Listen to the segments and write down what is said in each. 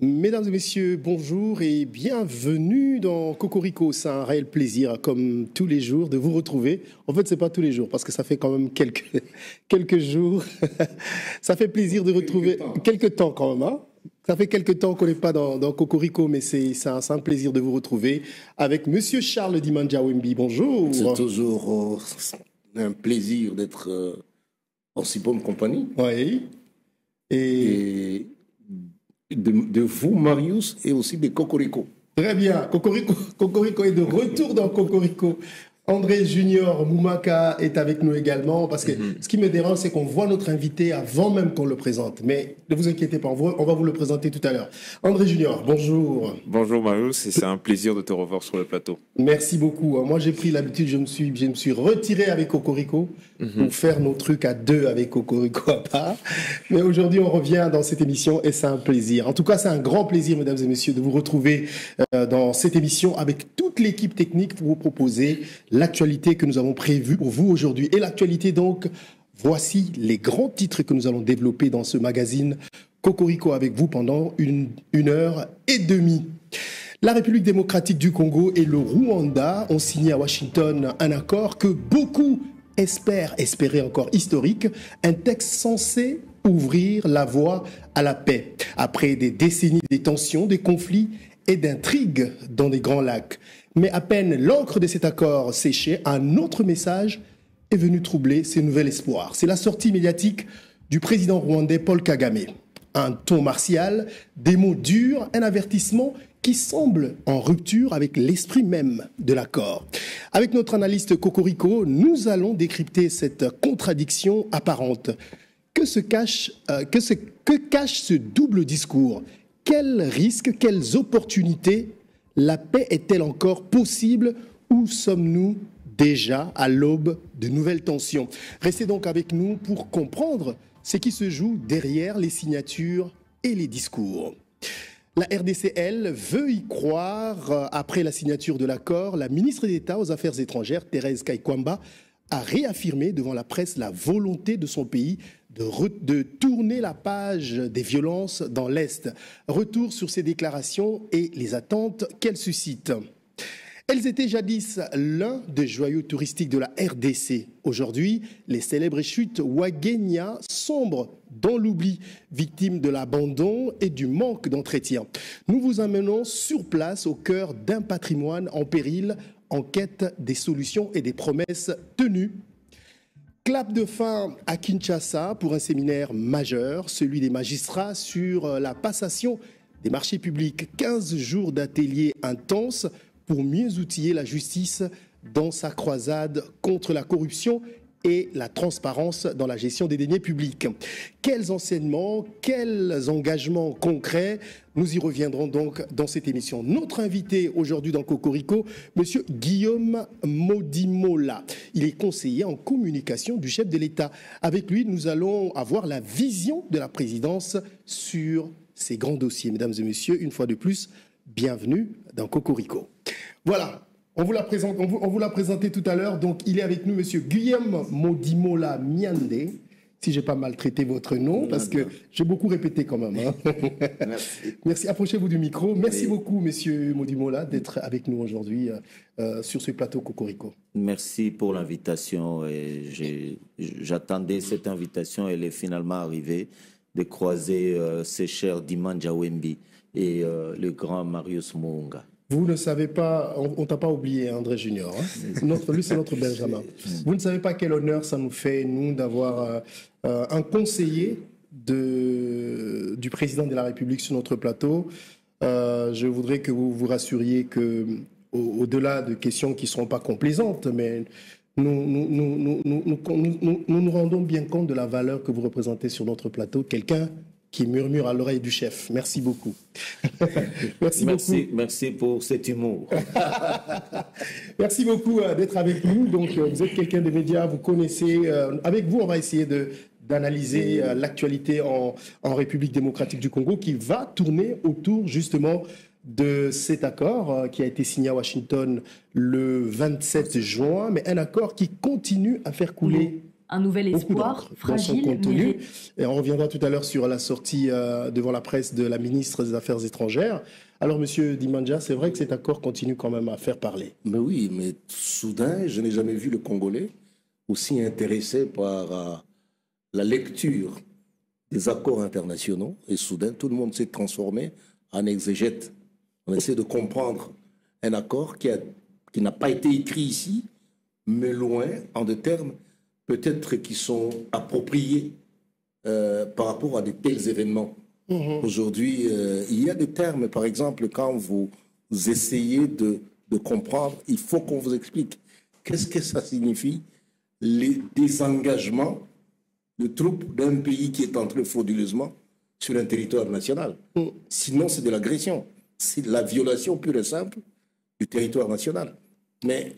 Mesdames et messieurs, bonjour et bienvenue dans Cocorico. C'est un réel plaisir, comme tous les jours, de vous retrouver. En fait, c'est pas tous les jours, parce que ça fait quand même quelques jours. Ça fait plaisir de retrouver... Quelques temps quand même, hein. Ça fait quelques temps qu'on n'est pas dans Cocorico, mais c'est un plaisir de vous retrouver avec Monsieur Charles Dimanja-Wembi. Bonjour. C'est toujours un plaisir d'être en si bonne compagnie. Oui. Et de vous, Marius, et aussi de Cocorico. Très bien. Cocorico est de retour dans Cocorico. André Junior Moumaka est avec nous également, parce que ce qui me dérange, c'est qu'on voit notre invité avant même qu'on le présente. Mais ne vous inquiétez pas, on va vous le présenter tout à l'heure. André Junior, bonjour. Bonjour Marius, et c'est un plaisir de te revoir sur le plateau. Merci beaucoup. Moi, j'ai pris l'habitude, je me suis retiré avec Cocorico pour faire nos trucs à deux avec Cocorico à part. Mais aujourd'hui, on revient dans cette émission et c'est un plaisir. En tout cas, c'est un grand plaisir, mesdames et messieurs, de vous retrouver dans cette émission avec toute l'équipe technique pour vous proposer l'actualité que nous avons prévue pour vous aujourd'hui. Et l'actualité, donc, voici les grands titres que nous allons développer dans ce magazine Cocorico avec vous pendant une heure et demie. La République démocratique du Congo et le Rwanda ont signé à Washington un accord que beaucoup espéraient encore historique, un texte censé ouvrir la voie à la paix. Après des décennies de tensions, de conflits et d'intrigues dans les Grands Lacs. Mais à peine l'encre de cet accord séchait, un autre message est venu troubler ces nouveaux espoirs. C'est la sortie médiatique du président rwandais Paul Kagame. Un ton martial, des mots durs, un avertissement qui semble en rupture avec l'esprit même de l'accord. Avec notre analyste Cocorico, nous allons décrypter cette contradiction apparente. Que cache ce double discours? Quels risques, quelles opportunités? La paix est-elle encore possible ou sommes-nous déjà à l'aube de nouvelles tensions? Restez donc avec nous pour comprendre ce qui se joue derrière les signatures et les discours. La RDC, elle, veut y croire. Après la signature de l'accord, la ministre d'État aux Affaires étrangères, Thérèse Kaikwamba, a réaffirmé devant la presse la volonté de son pays de tourner la page des violences dans l'Est. Retour sur ces déclarations et les attentes qu'elles suscitent. Elles étaient jadis l'un des joyaux touristiques de la RDC. Aujourd'hui, les célèbres chutes Ouagenia sombrent dans l'oubli, victimes de l'abandon et du manque d'entretien. Nous vous amenons sur place au cœur d'un patrimoine en péril, en quête des solutions et des promesses tenues. Clap de fin à Kinshasa pour un séminaire majeur, celui des magistrats sur la passation des marchés publics. 15 jours d'ateliers intenses pour mieux outiller la justice dans sa croisade contre la corruption et la transparence dans la gestion des deniers publics. Quels enseignements, quels engagements concrets? Nous y reviendrons donc dans cette émission. Notre invité aujourd'hui dans Cocorico, Monsieur Guillaume Modimola. Il est conseiller en communication du chef de l'État. Avec lui, nous allons avoir la vision de la présidence sur ces grands dossiers. Mesdames et messieurs, une fois de plus, bienvenue dans Cocorico. Voilà. On vous l'a présenté tout à l'heure, donc il est avec nous, Monsieur Guillaume Modimola Miande, si je n'ai pas maltraité votre nom, parce que j'ai beaucoup répété quand même. Hein. Merci. Merci. Approchez-vous du micro. Merci beaucoup, Monsieur Modimola, d'être avec nous aujourd'hui sur ce plateau Cocorico. Merci pour l'invitation. J'attendais cette invitation, elle est finalement arrivée, de croiser ces chers Dimanja-Wembi et le grand Marius Mounga. Vous ne savez pas, on ne t'a pas oublié, André Junior. Hein? Lui, c'est notre Benjamin. Vous ne savez pas quel honneur ça nous fait, nous, d'avoir un conseiller du président de la République sur notre plateau. Je voudrais que vous vous rassuriez que, au-delà de questions qui ne seront pas complaisantes, mais nous rendons bien compte de la valeur que vous représentez sur notre plateau. Quelqu'un qui murmure à l'oreille du chef. Merci beaucoup. Merci pour cet humour. Merci beaucoup d'être avec nous. Donc, vous êtes quelqu'un des médias, vous connaissez. Avec vous, on va essayer d'analyser l'actualité en République démocratique du Congo qui va tourner autour justement de cet accord qui a été signé à Washington le 27 juin, mais un accord qui continue à faire couler Un nouvel beaucoup espoir, d'encre dans son fragile, contenu. mais Et on reviendra tout à l'heure sur la sortie devant la presse de la ministre des Affaires étrangères. Alors, Monsieur Dimanja, c'est vrai que cet accord continue quand même à faire parler. Mais oui, mais soudain, je n'ai jamais vu le Congolais aussi intéressé par la lecture des accords internationaux. Et soudain, tout le monde s'est transformé en exégète. On essaie de comprendre un accord qui n'a pas été écrit ici, mais loin, en des termes peut-être qui sont appropriés par rapport à de tels événements. Aujourd'hui, il y a des termes, par exemple, quand vous essayez de comprendre, il faut qu'on vous explique qu'est-ce que ça signifie, les désengagements de troupes d'un pays qui est entré frauduleusement sur un territoire national. Sinon, c'est de l'agression. C'est de la violation pure et simple du territoire national. Mais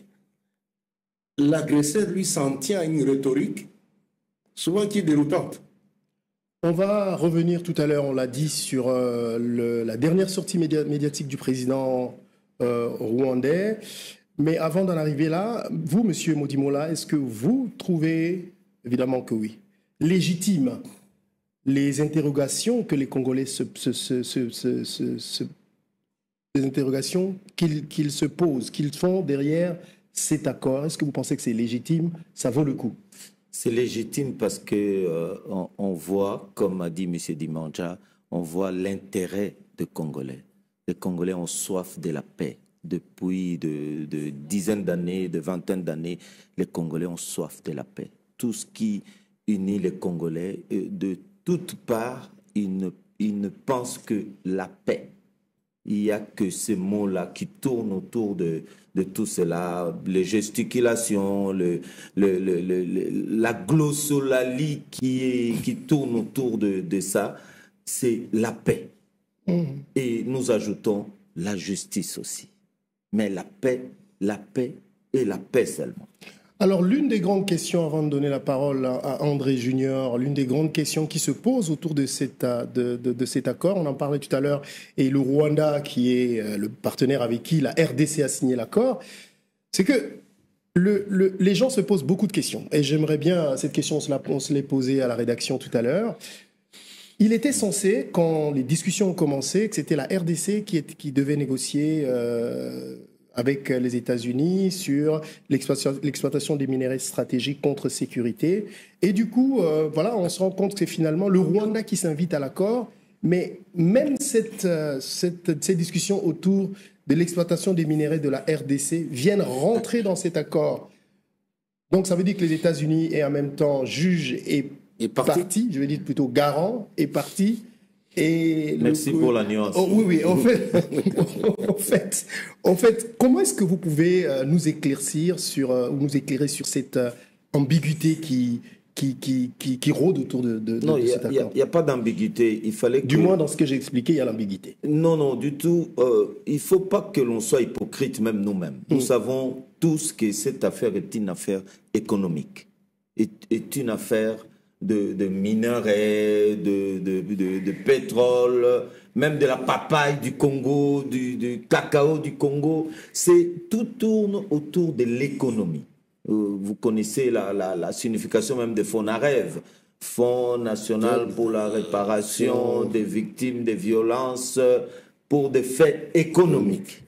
l'agresseur, lui, s'en tient à une rhétorique souvent qui est déroutante. On va revenir tout à l'heure, on l'a dit, sur la dernière sortie médiatique du président rwandais. Mais avant d'en arriver là, vous, Monsieur Modimola, est-ce que vous trouvez, évidemment que oui, légitime les interrogations que les Congolais les interrogations qu'ils se posent, qu'ils font derrière cet accord? Est-ce que vous pensez que c'est légitime? Ça vaut le coup? C'est légitime parce que on voit, comme a dit M. Dimanja, on voit l'intérêt des Congolais. Les Congolais ont soif de la paix. Depuis de dizaines d'années, de vingtaines d'années, les Congolais ont soif de la paix. Tout ce qui unit les Congolais, de toutes parts, ils ne pensent que la paix. Il n'y a que ces mots-là qui tournent autour de tout cela, les gesticulations, la glossolalie qui tourne autour de ça, c'est la paix. Et nous ajoutons la justice aussi. Mais la paix et la paix seulement. Alors, l'une des grandes questions, avant de donner la parole à André Junior, l'une des grandes questions qui se posent autour de cet accord, on en parlait tout à l'heure, et le Rwanda, qui est le partenaire avec qui la RDC a signé l'accord, c'est que les gens se posent beaucoup de questions. Et j'aimerais bien, cette question, on se l'est posée à la rédaction tout à l'heure. Il était censé, quand les discussions ont commencé, que c'était la RDC qui devait négocier avec les États-Unis sur l'exploitation des minéraux stratégiques contre sécurité. Et du coup, voilà, on se rend compte que c'est finalement le Rwanda qui s'invite à l'accord. Mais même ces discussions autour de l'exploitation des minéraux de la RDC viennent rentrer dans cet accord. Donc ça veut dire que les États-Unis est en même temps juge et parti, je vais dire plutôt garant et parti. Et merci pour la nuance. Oh, oui, en fait, comment est-ce que vous pouvez nous éclaircir ou nous éclairer sur cette ambiguïté qui rôde autour de cet accord? Il n'y a pas d'ambiguïté. Il fallait que... Du moins, dans ce que j'ai expliqué, il y a l'ambiguïté. Non, du tout. Il ne faut pas que l'on soit hypocrite, même nous-mêmes. Nous savons tous que cette affaire est une affaire économique, est une affaire de minerais, de pétrole, même de la papaye du Congo, du cacao du Congo. Tout tourne autour de l'économie. Vous connaissez la signification même de FONAREV, Fonds national pour la réparation des victimes des violences pour des faits économiques.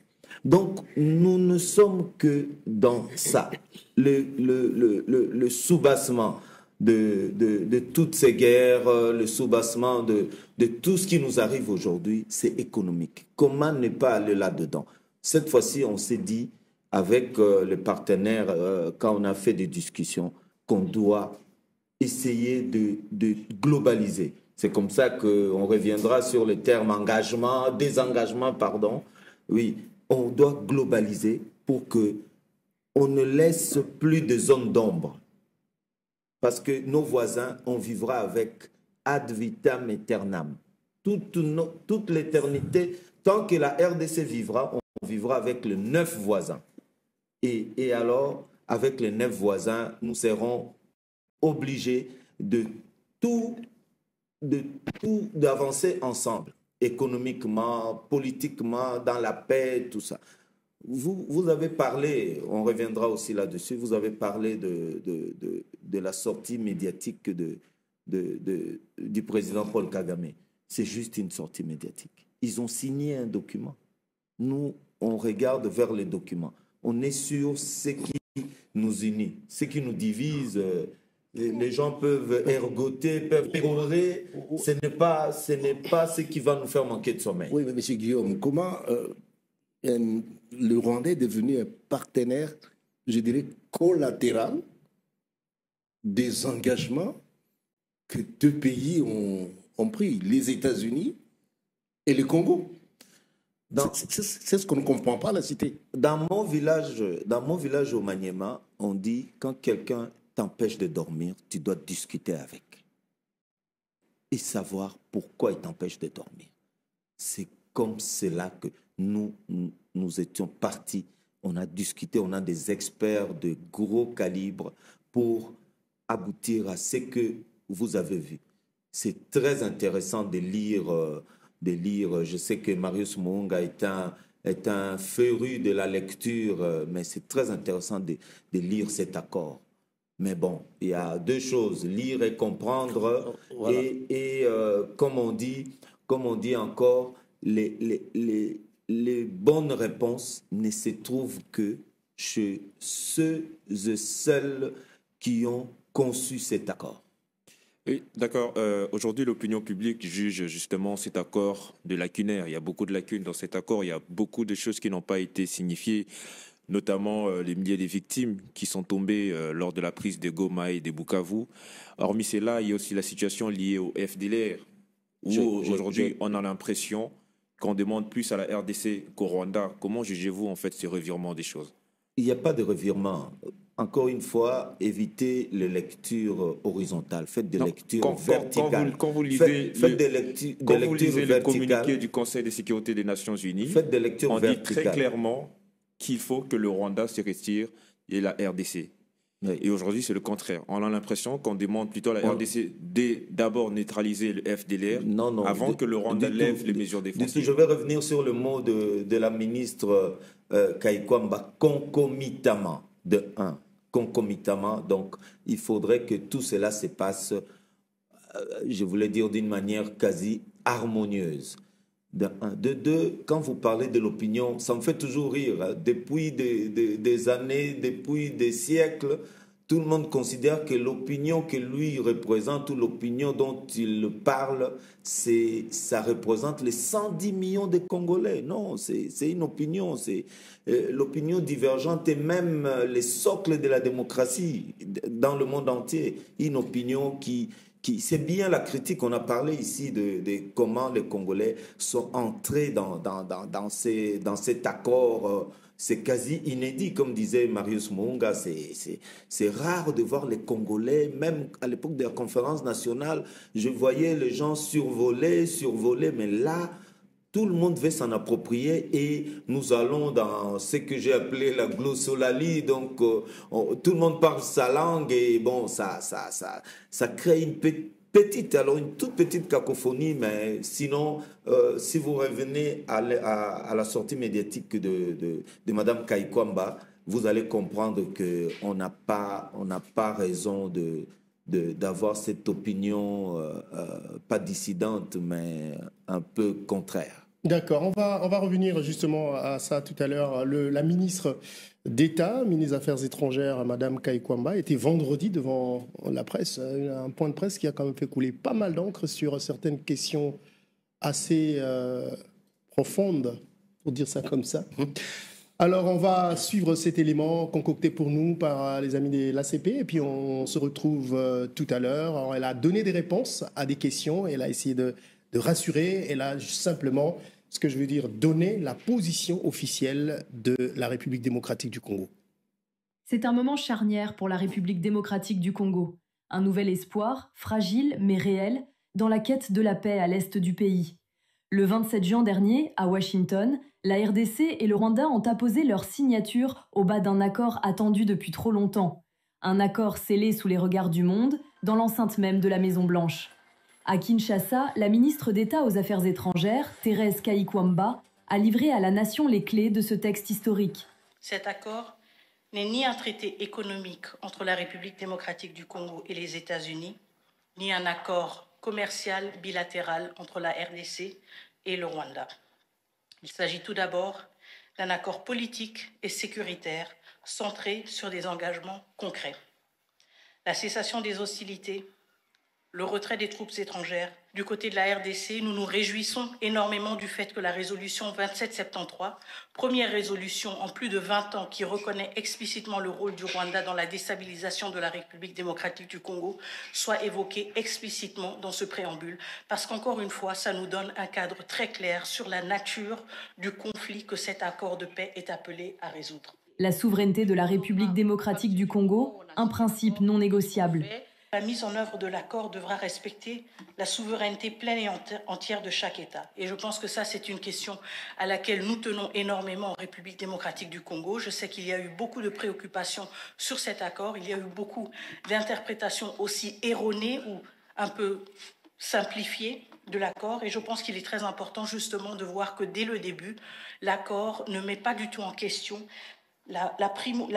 Donc, nous ne sommes que dans ça. Le soubassement de toutes ces guerres, le soubassement de tout ce qui nous arrive aujourd'hui, c'est économique. Comment ne pas aller là-dedans? Cette fois-ci, on s'est dit, avec les partenaires, quand on a fait des discussions, qu'on doit essayer de globaliser. C'est comme ça qu'on reviendra sur le terme désengagement, pardon. Oui, on doit globaliser pour qu'on ne laisse plus de zones d'ombre. Parce que nos voisins, on vivra avec ad vitam aeternam. Toute l'éternité, tant que la RDC vivra, on vivra avec les 9 voisins. Et alors, avec les 9 voisins, nous serons obligés d'avancer ensemble, économiquement, politiquement, dans la paix, tout ça. vous avez parlé, on reviendra aussi là-dessus, vous avez parlé de la sortie médiatique du président Paul Kagame. C'est juste une sortie médiatique. Ils ont signé un document. Nous, on regarde vers les documents. On est sur ce qui nous unit, ce qui nous divise. Les gens peuvent ergoter, peuvent pérorer. Ce n'est pas ce qui va nous faire manquer de sommeil. Oui, mais M. Guillaume, comment le Rwanda est devenu un partenaire, je dirais, collatéral des engagements que deux pays ont pris, les États-Unis et le Congo? C'est ce qu'on ne comprend pas, la cité. Dans mon village au Maniema, on dit quand quelqu'un t'empêche de dormir, tu dois discuter avec et savoir pourquoi il t'empêche de dormir. C'est comme cela que nous étions partis. On a discuté, on a des experts de gros calibre pour aboutir à ce que vous avez vu. C'est très intéressant de lire. Je sais que Marius Mounga est un féru de la lecture, mais c'est très intéressant de lire cet accord. Mais bon, il y a deux choses, lire et comprendre. Voilà. Et comme on dit encore, les bonnes réponses ne se trouvent que chez ceux et celles qui ont conçu cet accord. Oui, d'accord. Aujourd'hui, l'opinion publique juge justement cet accord de lacunaire. Il y a beaucoup de lacunes dans cet accord. Il y a beaucoup de choses qui n'ont pas été signifiées, notamment les milliers de victimes qui sont tombées lors de la prise de Goma et de Bukavu. Hormis cela, il y a aussi la situation liée au FDLR, où aujourd'hui, on a l'impression qu'on demande plus à la RDC qu'au Rwanda. Comment jugez-vous en fait ce revirement des choses? Il n'y a pas de revirement. Encore une fois, évitez les lectures horizontales. Faites des lectures verticales. Quand vous lisez le communiqué du Conseil de sécurité des Nations Unies, faites des lectures on verticales. dit très clairement qu'il faut que le Rwanda se retire et la RDC. Oui. Et aujourd'hui, c'est le contraire. On a l'impression qu'on demande plutôt à la RDC d'abord neutraliser le FDLR avant que le Rwanda lève les mesures défensives. Je vais revenir sur le mot de la ministre Kaikwamba, concomitamment. Concomitamment. Donc, il faudrait que tout cela se passe, je voulais dire, d'une manière quasi harmonieuse. De deux, quand vous parlez de l'opinion, ça me fait toujours rire. Hein. Depuis des années, depuis des siècles, tout le monde considère que l'opinion que lui représente ou l'opinion dont il parle, ça représente les 110 millions de Congolais. Non, c'est une opinion. C'est l'opinion divergente et même les socles de la démocratie dans le monde entier. Une opinion qui c'est bien la critique. On a parlé ici de comment les Congolais sont entrés dans cet accord. C'est quasi inédit, comme disait Marius Mounga. C'est rare de voir les Congolais, même à l'époque de la conférence nationale, je voyais les gens survoler, mais là, tout le monde veut s'en approprier et nous allons dans ce que j'ai appelé la glossolalie. Donc, tout le monde parle sa langue et bon, ça crée une toute petite cacophonie, mais sinon, si vous revenez à la sortie médiatique de Mme Kaikwamba, vous allez comprendre qu'on n'a pas raison d'avoir cette opinion, pas dissidente, mais un peu contraire. D'accord, on va revenir justement à ça tout à l'heure. La ministre d'État, ministre des Affaires étrangères, Mme Kaikwamba, était vendredi devant la presse, un point de presse qui a quand même fait couler pas mal d'encre sur certaines questions assez profondes, pour dire ça comme ça. Alors, on va suivre cet élément concocté pour nous par les amis de l'ACP et puis on se retrouve tout à l'heure. Alors, elle a donné des réponses à des questions, elle a essayé de rassurer, elle a simplement, ce que je veux dire, donner la position officielle de la République démocratique du Congo. C'est un moment charnière pour la République démocratique du Congo. Un nouvel espoir, fragile mais réel, dans la quête de la paix à l'est du pays. Le 27 juin dernier, à Washington, la RDC et le Rwanda ont apposé leur signature au bas d'un accord attendu depuis trop longtemps. Un accord scellé sous les regards du monde, dans l'enceinte même de la Maison-Blanche. À Kinshasa, la ministre d'État aux Affaires étrangères, Thérèse Kaikwamba, a livré à la nation les clés de ce texte historique. Cet accord n'est ni un traité économique entre la République démocratique du Congo et les États-Unis, ni un accord commercial bilatéral entre la RDC et le Rwanda. Il s'agit tout d'abord d'un accord politique et sécuritaire centré sur des engagements concrets. La cessation des hostilités, le retrait des troupes étrangères. Du côté de la RDC, nous nous réjouissons énormément du fait que la résolution 2773, première résolution en plus de 20 ans qui reconnaît explicitement le rôle du Rwanda dans la déstabilisation de la République démocratique du Congo, soit évoquée explicitement dans ce préambule. Parce qu'encore une fois, ça nous donne un cadre très clair sur la nature du conflit que cet accord de paix est appelé à résoudre. La souveraineté de la République démocratique du Congo, un principe non négociable. La mise en œuvre de l'accord devra respecter la souveraineté pleine et entière de chaque État. Et je pense que ça, c'est une question à laquelle nous tenons énormément en République démocratique du Congo. Je sais qu'il y a eu beaucoup de préoccupations sur cet accord. Il y a eu beaucoup d'interprétations aussi erronées ou un peu simplifiées de l'accord. Et je pense qu'il est très important justement de voir que dès le début, l'accord ne met pas du tout en question la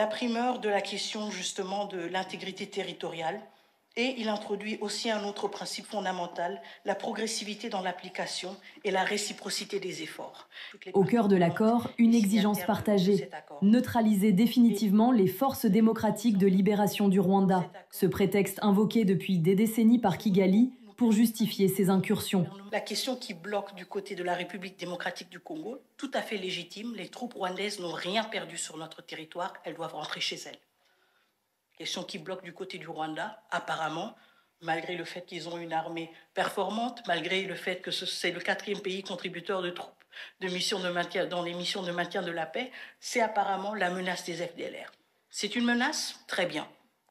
primeur de la question justement de l'intégrité territoriale. Et il introduit aussi un autre principe fondamental, la progressivité dans l'application et la réciprocité des efforts. Au cœur de l'accord, une exigence partagée, neutraliser définitivement les forces démocratiques de libération du Rwanda, ce prétexte invoqué depuis des décennies par Kigali pour justifier ces incursions. La question qui bloque du côté de la République démocratique du Congo, tout à fait légitime, les troupes rwandaises n'ont rien perdu sur notre territoire, elles doivent rentrer chez elles. Question qui bloque du côté du Rwanda, apparemment, malgré le fait qu'ils ont une armée performante, malgré le fait que c'est le 4e pays contributeur de troupes dans les missions de maintien de la paix, c'est apparemment la menace des FDLR. C'est une menace? Très bien,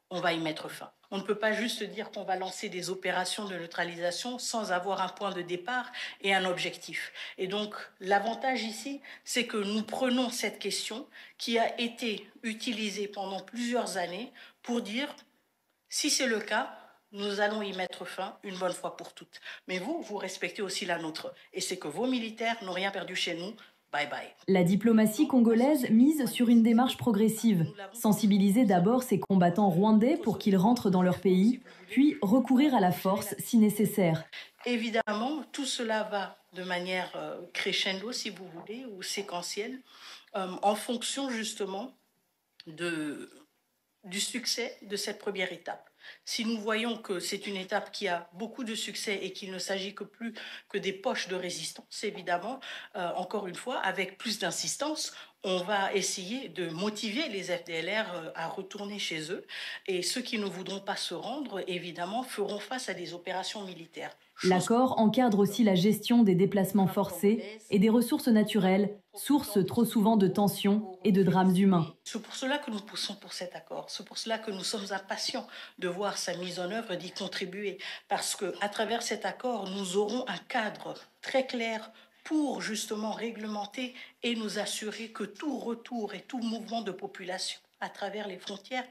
on va y mettre fin. On ne peut pas juste dire qu'on va lancer des opérations de neutralisation sans avoir un point de départ et un objectif. Et donc, l'avantage ici, c'est que nous prenons cette question qui a été utilisée pendant plusieurs années pour dire, si c'est le cas, nous allons y mettre fin une bonne fois pour toutes. Mais vous respectez aussi la nôtre. Et c'est que vos militaires n'ont rien perdu chez nous. Bye bye. La diplomatie congolaise mise sur une démarche progressive. Sensibiliser d'abord ses combattants rwandais pour qu'ils rentrent dans leur pays, puis recourir à la force si nécessaire. Évidemment, tout cela va de manière crescendo, si vous voulez, ou séquentielle, en fonction justement du succès de cette première étape. Si nous voyons que c'est une étape qui a beaucoup de succès et qu'il ne s'agit que plus que des poches de résistance, évidemment, encore une fois, avec plus d'insistance, on va essayer de motiver les FDLR à retourner chez eux. Et ceux qui ne voudront pas se rendre, évidemment, feront face à des opérations militaires. L'accord encadre aussi la gestion des déplacements forcés et des ressources naturelles, source trop souvent de tensions et de drames humains. C'est pour cela que nous poussons pour cet accord. C'est pour cela que nous sommes impatients de voir sa mise en œuvre, d'y contribuer. Parce qu'à travers cet accord, nous aurons un cadre très clair pour justement réglementer et nous assurer que tout retour et tout mouvement de population à travers les frontières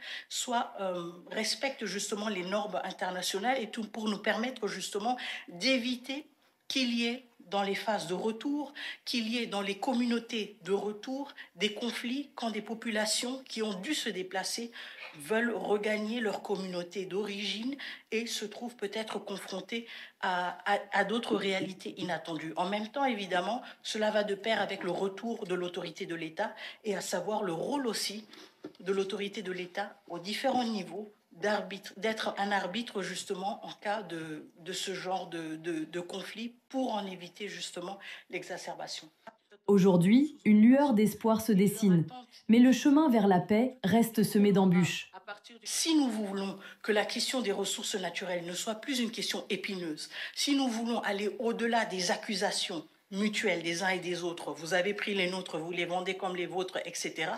respecte justement les normes internationales et tout pour nous permettre justement d'éviter qu'il y ait dans les phases de retour, qu'il y ait dans les communautés de retour des conflits quand des populations qui ont dû se déplacer veulent regagner leur communauté d'origine et se trouvent peut-être confrontées à d'autres réalités inattendues. En même temps, évidemment, cela va de pair avec le retour de l'autorité de l'État et à savoir le rôle aussi de l'autorité de l'État aux différents niveaux d'être un arbitre justement en cas de ce genre de conflit pour en éviter justement l'exacerbation. Aujourd'hui, une lueur d'espoir se dessine, mais le chemin vers la paix reste semé d'embûches. Si nous voulons que la question des ressources naturelles ne soit plus une question épineuse, si nous voulons aller au-delà des accusations mutuelles des uns et des autres, vous avez pris les nôtres, vous les vendez comme les vôtres, etc.,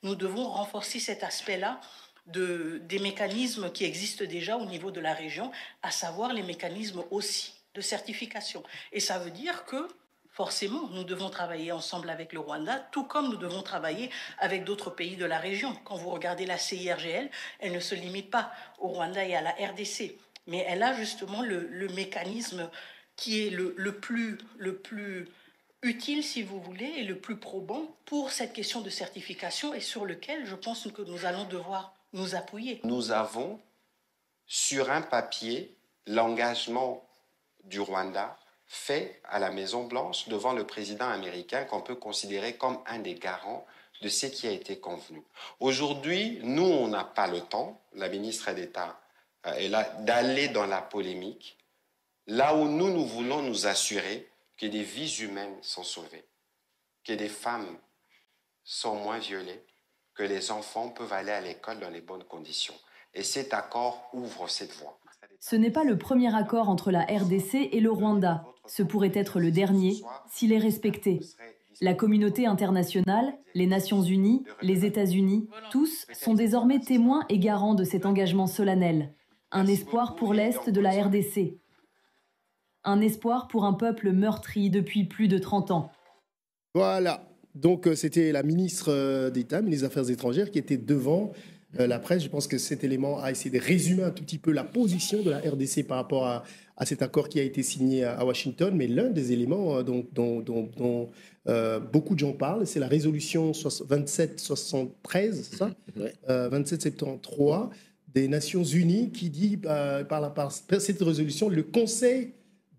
nous devons renforcer cet aspect-là des mécanismes qui existent déjà au niveau de la région, à savoir les mécanismes aussi de certification. Et ça veut dire que forcément, nous devons travailler ensemble avec le Rwanda, tout comme nous devons travailler avec d'autres pays de la région. Quand vous regardez la CIRGL, elle ne se limite pas au Rwanda et à la RDC, mais elle a justement le mécanisme qui est le plus utile, si vous voulez, et le plus probant pour cette question de certification et sur lequel je pense que nous allons devoir nous appuyer. Nous avons sur un papier l'engagement du Rwanda fait à la Maison-Blanche devant le président américain qu'on peut considérer comme un des garants de ce qui a été convenu. Aujourd'hui, nous, on n'a pas le temps, la ministre d'État est là, d'aller dans la polémique, là où nous voulons nous assurer que des vies humaines sont sauvées, que des femmes sont moins violées, que les enfants peuvent aller à l'école dans les bonnes conditions. Et cet accord ouvre cette voie. Ce n'est pas le premier accord entre la RDC et le Rwanda. Ce pourrait être le dernier, s'il est respecté. La communauté internationale, les Nations Unies, les États-Unis, tous sont désormais témoins et garants de cet engagement solennel. Un espoir pour l'Est de la RDC. Un espoir pour un peuple meurtri depuis plus de 30 ans. Voilà. Donc, c'était la ministre d'État, ministre des Affaires étrangères, qui était devant la presse. Je pense que cet élément a essayé de résumer un tout petit peu la position de la RDC par rapport à cet accord qui a été signé à Washington. Mais l'un des éléments dont beaucoup de gens parlent, c'est la résolution 2773, c'est ça, 2773 des Nations Unies qui dit, par cette résolution, le Conseil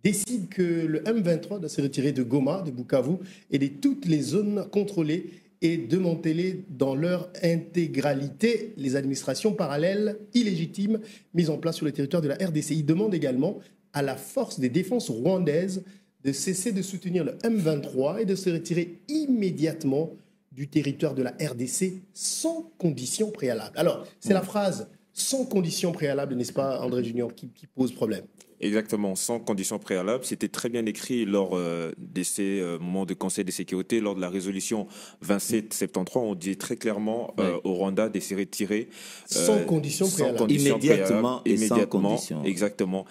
décide que le M23 doit se retirer de Goma, de Bukavu et de toutes les zones contrôlées et démanteler dans leur intégralité les administrations parallèles illégitimes mises en place sur le territoire de la RDC. Il demande également à la force des défenses rwandaises de cesser de soutenir le M23 et de se retirer immédiatement du territoire de la RDC sans condition préalable. Alors, c'est la phrase « sans condition préalable », n'est-ce pas, André Junior, qui pose problème. Exactement, sans condition préalable. C'était très bien écrit lors de ces moments de Conseil de sécurité, lors de la résolution 2773. On dit très clairement au Rwanda de se retirer sans condition préalable. Immédiatement et sans condition. Exactement.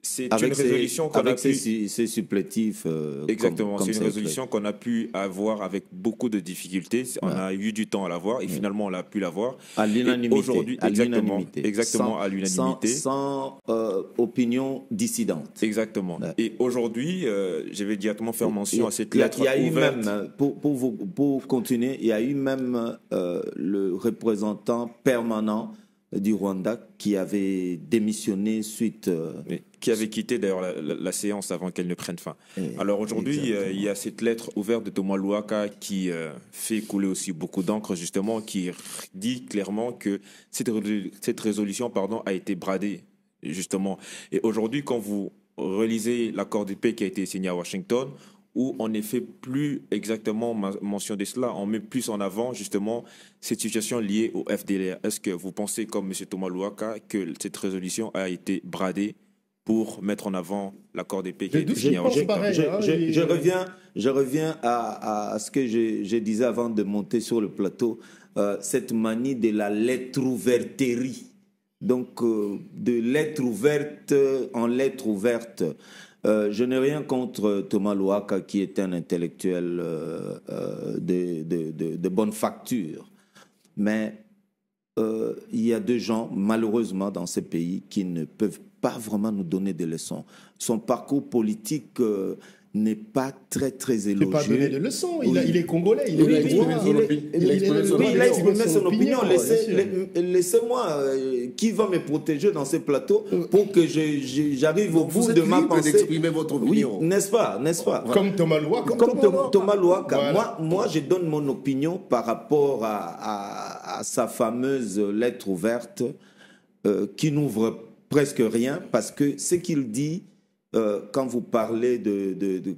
C'est une Avec résolution qu'on a pu... ces supplétifs. Exactement, c'est une résolution qu'on a pu avoir avec beaucoup de difficultés. On a eu du temps à l'avoir et finalement on a pu l'avoir. À l'unanimité. Aujourd'hui, exactement, à l'unanimité. Sans opinion dissidente. Exactement. Ouais. Et aujourd'hui, je vais directement faire mention à cette lettre ouverte. Il y a eu même, pour continuer, il y a eu même le représentant permanent du Rwanda qui avait démissionné suite... qui avait quitté d'ailleurs la séance avant qu'elle ne prenne fin. Alors aujourd'hui, il y a cette lettre ouverte de Thomas Louaka qui fait couler aussi beaucoup d'encre, justement, qui dit clairement que cette résolution a été bradée, justement. Et aujourd'hui, quand vous relisez l'accord de paix qui a été signé à Washington, où on ne fait plus exactement mention de cela, on met plus en avant justement cette situation liée au FDLR. Est-ce que vous pensez, comme M. Thomas Louaka, que cette résolution a été bradée pour mettre en avant l'accord de paix qui a été signé à Washington? Je reviens à ce que je disais avant de monter sur le plateau, cette manie de la lettre ouverterie. Donc, de lettre ouverte en lettre ouverte. Je n'ai rien contre Thomas Louaka, qui est un intellectuel de bonne facture. Mais il y a des gens, malheureusement, dans ce pays, qui ne peuvent pas vraiment nous donner des leçons. Son parcours politique n'est pas très élogieux. Il ne peut pas donner de leçons. Il est congolais. Il a exprimé son opinion. Laissez-moi, qui va me protéger dans ce plateau pour que j'arrive au bout de ma pensée. D'exprimer votre opinion. Oui, n'est-ce pas? Comme Thomas Louaka. Thomas Louaka. Voilà. Moi, je donne mon opinion par rapport à sa fameuse lettre ouverte qui n'ouvre presque rien, parce que ce qu'il dit, quand vous parlez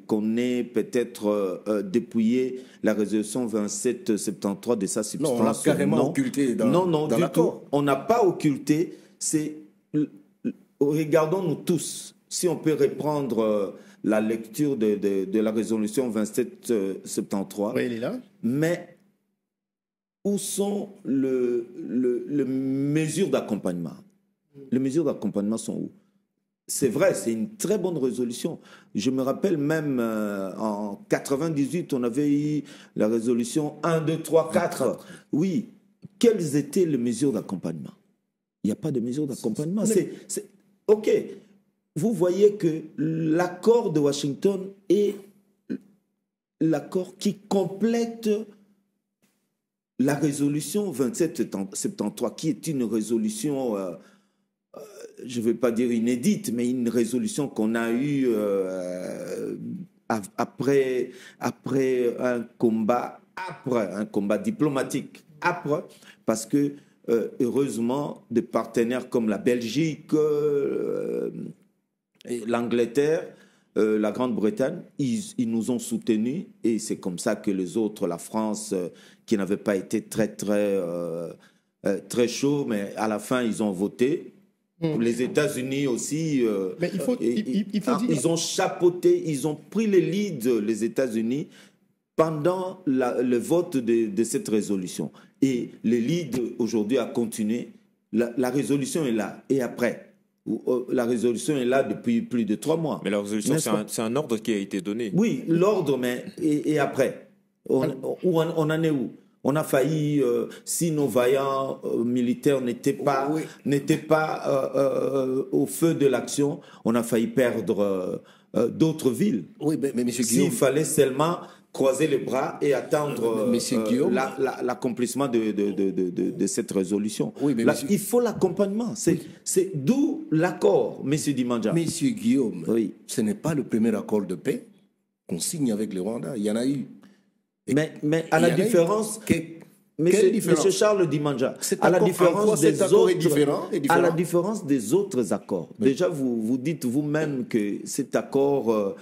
qu'on ait peut-être dépouillé la résolution 2773 de sa substance. Non, on l'a carrément occulté dans l'accord. On n'a pas occulté. Regardons-nous tous. Si on peut reprendre la lecture de la résolution 2773. Oui, elle est là. Mais où sont les mesures d'accompagnement? Les mesures d'accompagnement sont où? C'est vrai, c'est une très bonne résolution. Je me rappelle même en 98, on avait eu la résolution 1, 2, 3, 4. Oui. Quelles étaient les mesures d'accompagnement? Il n'y a pas de mesures d'accompagnement. OK. Vous voyez que l'accord de Washington est l'accord qui complète la résolution 2773, qui est une résolution, je ne vais pas dire inédite, mais une résolution qu'on a eue après un combat âpre, un combat diplomatique âpre, parce que heureusement, des partenaires comme la Belgique, l'Angleterre, la Grande-Bretagne, ils nous ont soutenus, et c'est comme ça que les autres, la France, qui n'avait pas été très chaud, mais à la fin, ils ont voté. Les États-Unis aussi, mais il faut dire... ils ont chapeauté, ils ont pris le lead, les États-Unis, pendant le vote de cette résolution. Et le lead, aujourd'hui, a continué. La résolution est là. Et après, la résolution est là depuis plus de 3 mois. Mais la résolution, c'est un ordre qui a été donné. Oui, l'ordre, mais et après on en est où? On a failli, si nos vaillants militaires n'étaient pas au feu de l'action, on a failli perdre d'autres villes. Oui, mais M. Guillaume... S'il fallait seulement croiser les bras et attendre l'accomplissement de cette résolution. Oui, mais il faut l'accompagnement. C'est d'où l'accord, M. Dimandja. M. Guillaume, oui. Ce n'est pas le premier accord de paix qu'on signe avec le Rwanda. Il y en a eu. Mais à la différence... Monsieur Charles Dimandja, à la différence des autres accords, oui. Déjà vous dites vous-même que cet accord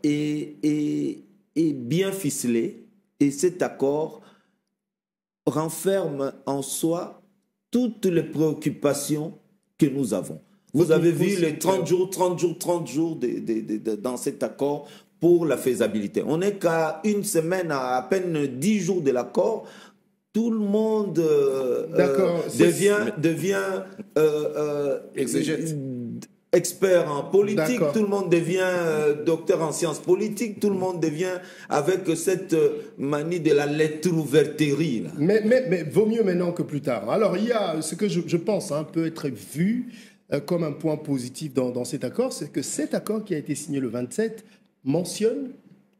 est bien ficelé, et cet accord renferme en soi toutes les préoccupations que nous avons. Vous avez vu les 30 jours dans cet accord pour la faisabilité. On n'est qu'à une semaine, à peine 10 jours de l'accord. Tout le monde devient expert en politique, tout le monde devient docteur en sciences politiques, tout le monde devient avec cette manie de la lettre-ouverterie. Mais vaut mieux maintenant que plus tard. Alors, il y a ce que je pense peut être vu comme un point positif dans cet accord, c'est que cet accord qui a été signé le 27 mentionne,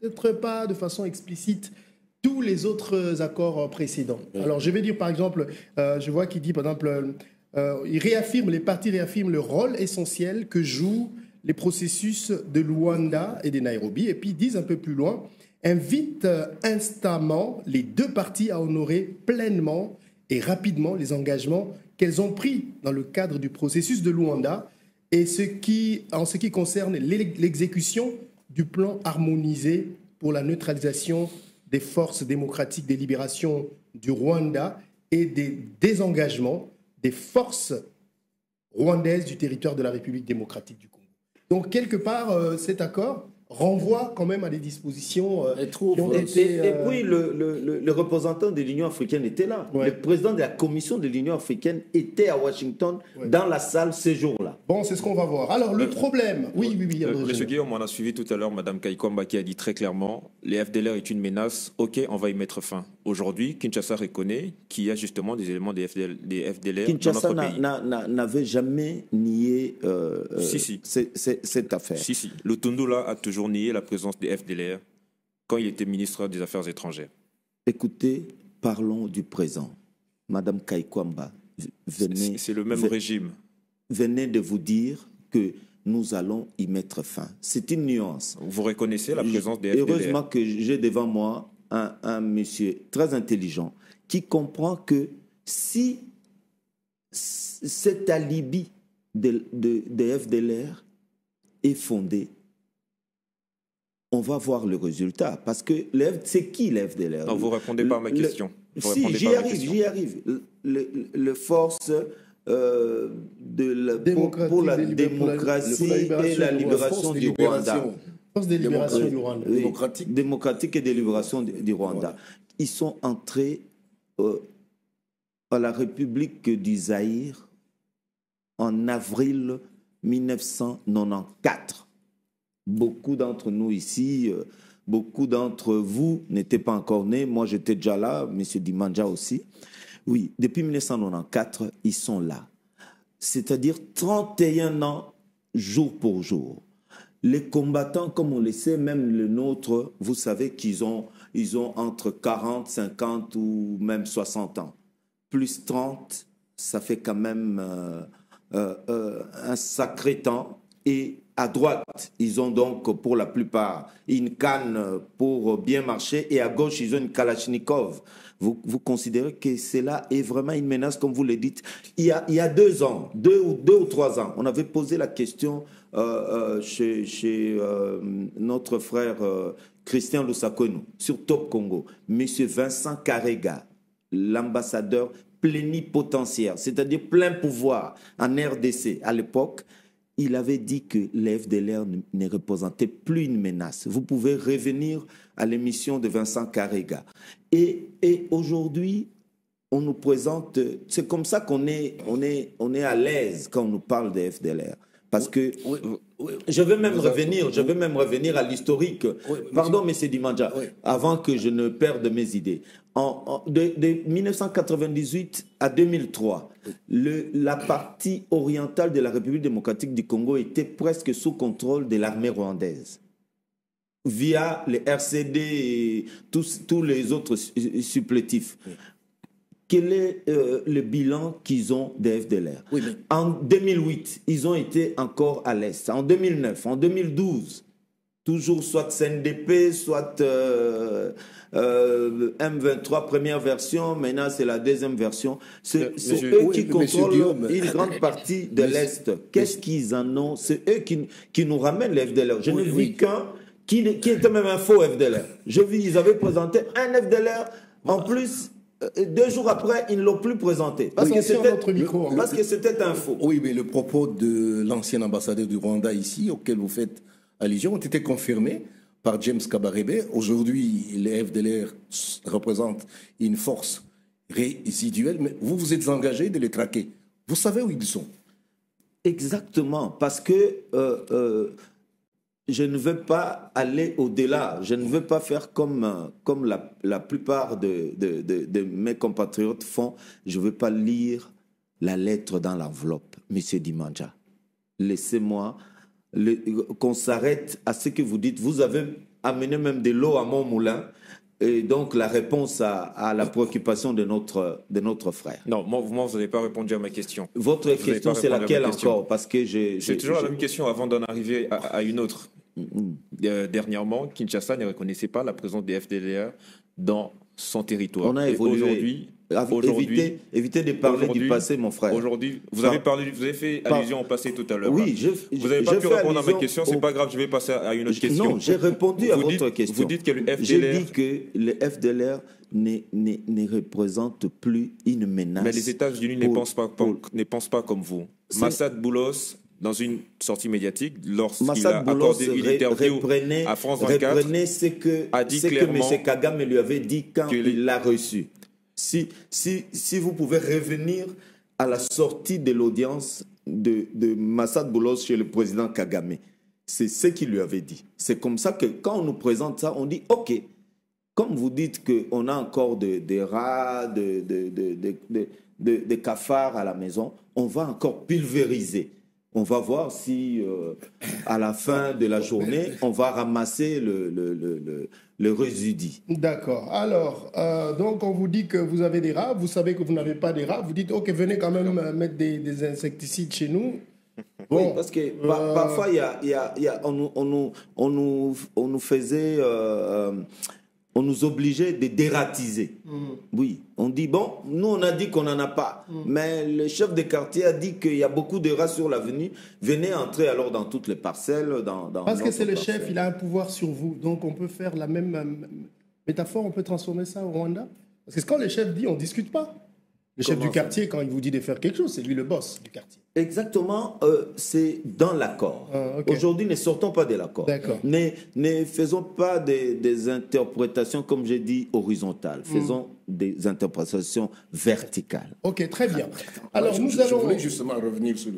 peut-être pas de façon explicite, tous les autres accords précédents. Alors, je vais dire, par exemple, je vois qu'il dit, par exemple, les partis réaffirment le rôle essentiel que jouent les processus de Luanda et de Nairobi, et puis ils disent un peu plus loin, invite instamment les deux parties à honorer pleinement et rapidement les engagements qu'elles ont pris dans le cadre du processus de Luanda, et en ce qui concerne l'exécution du plan harmonisé pour la neutralisation des forces démocratiques de libération du Rwanda et des désengagements des forces rwandaises du territoire de la République démocratique du Congo. Donc, quelque part, cet accord renvoie quand même à des dispositions qui ont été... Et puis, le représentant de l'Union africaine était là. Ouais. Le président de la commission de l'Union africaine était à Washington, dans la salle ce jour-là. Bon, c'est ce qu'on va voir. Alors, le problème... Oui. Monsieur Guillaume, on a suivi tout à l'heure Mme Kaikwamba qui a dit très clairement les FDLR est une menace, ok, on va y mettre fin. Aujourd'hui, Kinshasa reconnaît qu'il y a justement des éléments des FDLR Kinshasa dans notre pays. N'avait jamais nié cette affaire. Si. Le Tundula a toujours nié la présence des FDLR quand il était ministre des Affaires étrangères. Écoutez, parlons du présent. Madame Kaikwamba, c'est le même régime. Venez de vous dire que nous allons y mettre fin. C'est une nuance. Vous reconnaissez la présence des FDLR? Heureusement que j'ai devant moi un monsieur très intelligent qui comprend que si cet alibi des FDLR est fondé, on va voir le résultat. Parce que c'est qui les FDLR? Non, vous ne répondez pas à ma question. Si, j'y arrive. Les forces pour la démocratie et la libération du Rwanda. Force de libération du Rwanda. Démocratique et de libération du Rwanda. Ouais. Ils sont entrés à la République du Zaïre en avril 1994. Beaucoup d'entre nous ici, beaucoup d'entre vous n'étaient pas encore nés. Moi, j'étais déjà là, M. Dimandja aussi. Oui, depuis 1994, ils sont là. C'est-à-dire 31 ans, jour pour jour. les combattants, comme on le sait, même le nôtre, vous savez qu'ils ont entre 40, 50 ou même 60 ans. Plus 30, ça fait quand même un sacré temps. Et à droite, ils ont donc pour la plupart une canne pour bien marcher et à gauche, ils ont une Kalachnikov. Vous considérez que cela est vraiment une menace, comme vous le dites. Il y a 2 ans, deux ou 3 ans, on avait posé la question chez notre frère Christian Lusakwenu sur Top Congo. Monsieur Vincent Karega, l'ambassadeur plénipotentiaire, c'est-à-dire plein pouvoir en RDC à l'époque, il avait dit que les FDLR ne représentaient plus une menace. Vous pouvez revenir à l'émission de Vincent Karega. Et aujourd'hui, on nous présente... C'est comme ça qu'on est à l'aise quand on nous parle des FDLR. Parce que... Je vais même revenir à l'historique. Pardon, M. Dimandja, avant que je ne perde mes idées. De 1998 à 2003, la partie orientale de la République démocratique du Congo était presque sous contrôle de l'armée rwandaise, via les RCD et tous les autres supplétifs. Quel est le bilan qu'ils ont des FDLR? En 2008, ils ont été encore à l'Est. En 2009, en 2012, toujours soit CNDP, soit M23 première version, maintenant c'est la deuxième version. C'est eux qui contrôlent une grande partie de l'Est. Qu'est-ce qu'ils en ont? C'est eux qui nous ramènent les FDLR. Je n'ai vu qu'un qui était même un faux FDLR. Ils avaient présenté un FDLR en plus. 2 jours après, ils ne l'ont plus présenté. Parce que c'était un faux. Oui, mais le propos de l'ancien ambassadeur du Rwanda ici, auquel vous faites allusion, ont été confirmés par James Kabarebe. Aujourd'hui, les FDLR représentent une force résiduelle, mais vous vous êtes engagé de les traquer. Vous savez où ils sont? Exactement, parce que je ne veux pas aller au-delà. Je ne veux pas faire comme la plupart de mes compatriotes font. Je ne veux pas lire la lettre dans l'enveloppe, M. Dimandja. Laissez-moi qu'on s'arrête à ce que vous dites. Vous avez amené même de l'eau à mon moulin. Et donc, la réponse à la préoccupation de notre frère. Non, vous n'avez pas répondu à ma question. Votre question, c'est laquelle encore? Parce que c'est toujours la même question avant d'en arriver à une autre. Dernièrement, Kinshasa ne reconnaissait pas la présence des FDLR dans son territoire. On a évolué. Aujourd'hui, évitez de parler du passé, mon frère. Aujourd'hui, vous avez fait allusion au passé tout à l'heure. Oui, vous n'avez pas pu répondre à ma question, c'est pas grave, je vais passer à une autre question. Non, j'ai répondu à votre question. Vous dites que le FDLR... J'ai dit que le FDLR ne représente plus une menace. Mais les États-Unis ne pensent pas comme vous. Massad Boulos, dans une sortie médiatique, lorsqu'il a accordé une interview à France 24, a dit clairement que M. Kagame lui avait dit quand il l'a reçu. Si vous pouvez revenir à la sortie de l'audience de Massad Boulos chez le président Kagame, c'est ce qu'il lui avait dit. C'est comme ça que quand on nous présente ça, on dit « Ok, comme vous dites qu'on a encore des rats, des cafards à la maison, on va encore pulvériser. On va voir si, à la fin de la journée, on va ramasser le résidu. » D'accord. Alors, donc on vous dit que vous avez des rats, vous savez que vous n'avez pas des rats, vous dites, ok, venez quand même mettre des insecticides chez nous. Bon, oui, parce que parfois, on nous faisait... on nous obligeait de dératiser. Oui, on dit, bon, nous on a dit qu'on n'en a pas. Mais le chef de quartier a dit qu'il y a beaucoup de rats sur l'avenue. Venez entrer alors dans toutes les parcelles. Parce que c'est le chef, il a un pouvoir sur vous. Donc on peut faire la même métaphore, on peut transformer ça au Rwanda. Parce que quand le chef dit, on ne discute pas. Le chef du quartier, quand il vous dit de faire quelque chose, c'est lui le boss du quartier. Exactement, c'est dans l'accord. Okay. Aujourd'hui, ne sortons pas de l'accord. Ne faisons pas des interprétations, comme j'ai dit, horizontales. Faisons des interprétations verticales. Ok, très bien. Alors, je voulais justement revenir sur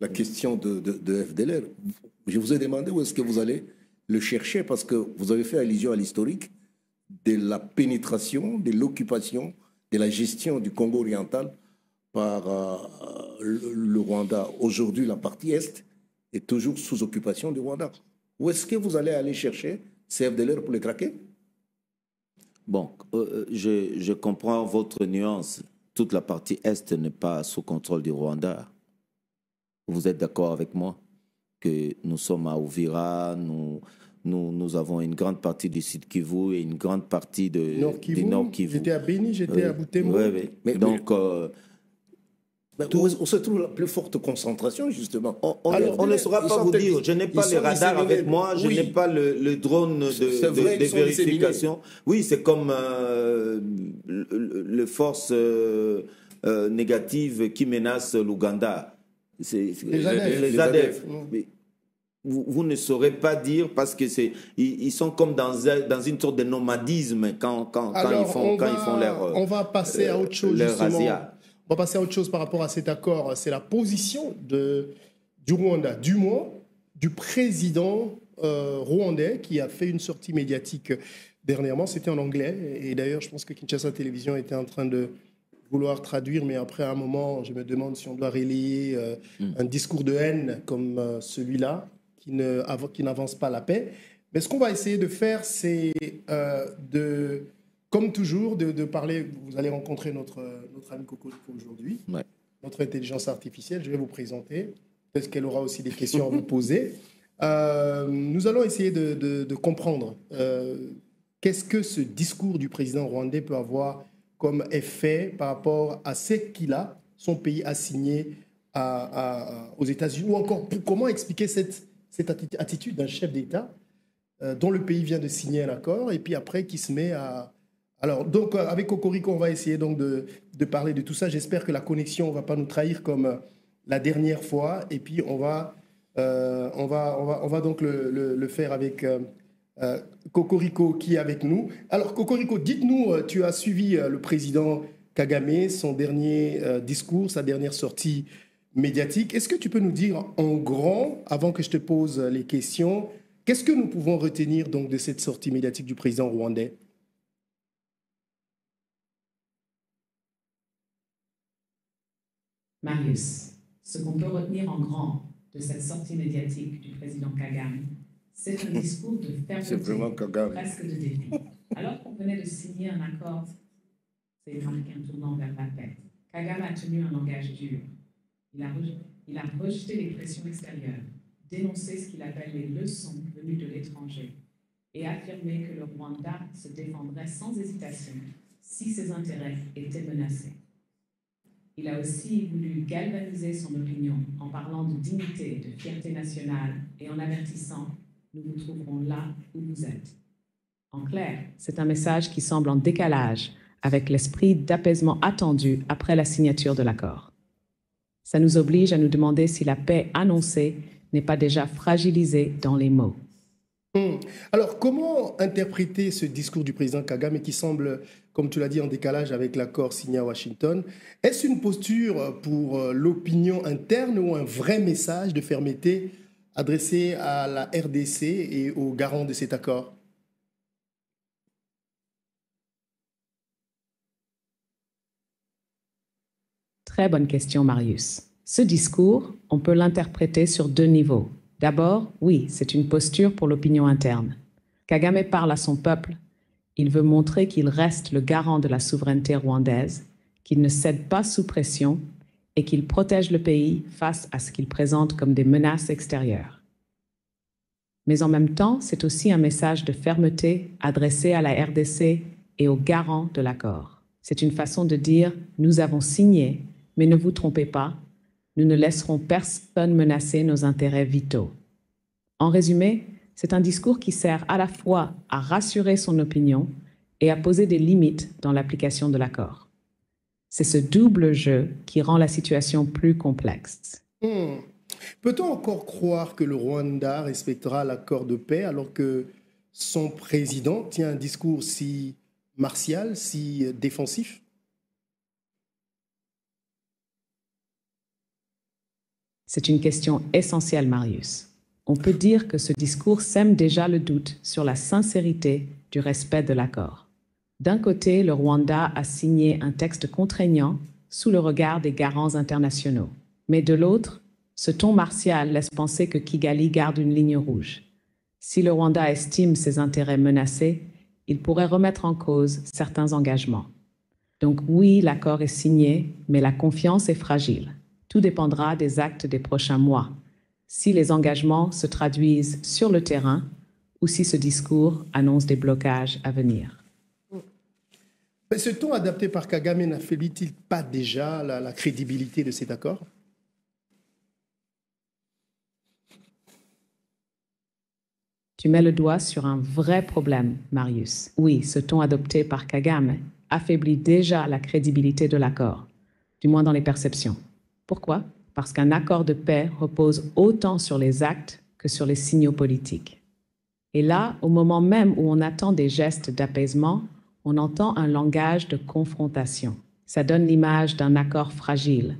la question de FDLR. Je vous ai demandé où est-ce que vous allez le chercher, parce que vous avez fait allusion à l'historique de la pénétration, de l'occupation, de la gestion du Congo oriental par le Rwanda. Aujourd'hui, la partie Est est toujours sous occupation du Rwanda. Ou est-ce que vous allez aller chercher ces FDLR pour les traquer? Bon, je comprends votre nuance. Toute la partie Est n'est pas sous contrôle du Rwanda. Vous êtes d'accord avec moi que nous sommes à Uvira, nous avons une grande partie du Sud Kivu et une grande partie du Nord Kivu. J'étais à Béni, j'étais à Butembo. Oui. Donc, où se trouve la plus forte concentration, justement? On ne saura pas vous dire. Je n'ai pas les radars avec moi, je n'ai pas le drone de vérification. Oui, c'est comme les forces négatives qui menacent l'Ouganda. Les ADF. Mais vous ne saurez pas dire parce que ils sont comme dans une sorte de nomadisme quand ils font leur. On va passer à autre chose, justement. On va passer à autre chose par rapport à cet accord. C'est la position du Rwanda, du moins du président rwandais qui a fait une sortie médiatique dernièrement. C'était en anglais. Et d'ailleurs, je pense que Kinshasa Télévision était en train de vouloir traduire. Mais après, à un moment, je me demande si on doit relayer un discours de haine comme celui-là qui n'avance pas la paix. Mais ce qu'on va essayer de faire, c'est comme toujours, de parler. Vous allez rencontrer notre ami Cocorico aujourd'hui, notre intelligence artificielle. Je vais vous présenter. Peut-être qu'elle aura aussi des questions à vous poser. Nous allons essayer de comprendre qu'est-ce que ce discours du président rwandais peut avoir comme effet par rapport à ce son pays a signé aux États-Unis, ou encore comment expliquer cette attitude d'un chef d'État dont le pays vient de signer un accord et puis après qui se met à... Alors, donc, avec Cocorico, on va essayer donc de parler de tout ça. J'espère que la connexion ne va pas nous trahir comme la dernière fois. Et puis, on va donc le faire avec Cocorico qui est avec nous. Alors, Cocorico, dites-nous, tu as suivi le président Kagame, son dernier discours, sa dernière sortie médiatique. Est-ce que tu peux nous dire en grand, avant que je te pose les questions, qu'est-ce que nous pouvons retenir donc de cette sortie médiatique du président rwandais? Marius, ce qu'on peut retenir en grand de cette sortie médiatique du président Kagame, c'est un discours de fermeté, presque de défi. Alors qu'on venait de signer un accord, c'est un tournant vers la paix. Kagame a tenu un langage dur. Il a rejeté les pressions extérieures, dénoncé ce qu'il appelle les leçons venues de l'étranger et affirmé que le Rwanda se défendrait sans hésitation si ses intérêts étaient menacés. Il a aussi voulu galvaniser son opinion en parlant de dignité, de fierté nationale et en avertissant « Nous vous trouverons là où vous êtes ». En clair, c'est un message qui semble en décalage avec l'esprit d'apaisement attendu après la signature de l'accord. Ça nous oblige à nous demander si la paix annoncée n'est pas déjà fragilisée dans les mots. Alors, comment interpréter ce discours du président Kagame qui semble, comme tu l'as dit, en décalage avec l'accord signé à Washington? Est-ce une posture pour l'opinion interne ou un vrai message de fermeté adressé à la RDC et aux garants de cet accord? Très bonne question, Marius. Ce discours, on peut l'interpréter sur deux niveaux. D'abord, oui, c'est une posture pour l'opinion interne. Kagame parle à son peuple. Il veut montrer qu'il reste le garant de la souveraineté rwandaise, qu'il ne cède pas sous pression et qu'il protège le pays face à ce qu'il présente comme des menaces extérieures. Mais en même temps, c'est aussi un message de fermeté adressé à la RDC et aux garants de l'accord. C'est une façon de dire « Nous avons signé, mais ne vous trompez pas, nous ne laisserons personne menacer nos intérêts vitaux. » En résumé, c'est un discours qui sert à la fois à rassurer son opinion et à poser des limites dans l'application de l'accord. C'est ce double jeu qui rend la situation plus complexe. Peut-on encore croire que le Rwanda respectera l'accord de paix alors que son président tient un discours si martial, si défensif? C'est une question essentielle, Marius. On peut dire que ce discours sème déjà le doute sur la sincérité du respect de l'accord. D'un côté, le Rwanda a signé un texte contraignant sous le regard des garants internationaux. Mais de l'autre, ce ton martial laisse penser que Kigali garde une ligne rouge. Si le Rwanda estime ses intérêts menacés, il pourrait remettre en cause certains engagements. Donc oui, l'accord est signé, mais la confiance est fragile. Tout dépendra des actes des prochains mois. Si les engagements se traduisent sur le terrain ou si ce discours annonce des blocages à venir. Mais ce ton adapté par Kagame n'affaiblit-il pas déjà la crédibilité de cet accord? Tu mets le doigt sur un vrai problème, Marius. Oui, ce ton adopté par Kagame affaiblit déjà la crédibilité de l'accord, du moins dans les perceptions. Pourquoi? Parce qu'un accord de paix repose autant sur les actes que sur les signaux politiques. Et là, au moment même où on attend des gestes d'apaisement, on entend un langage de confrontation. Ça donne l'image d'un accord fragile,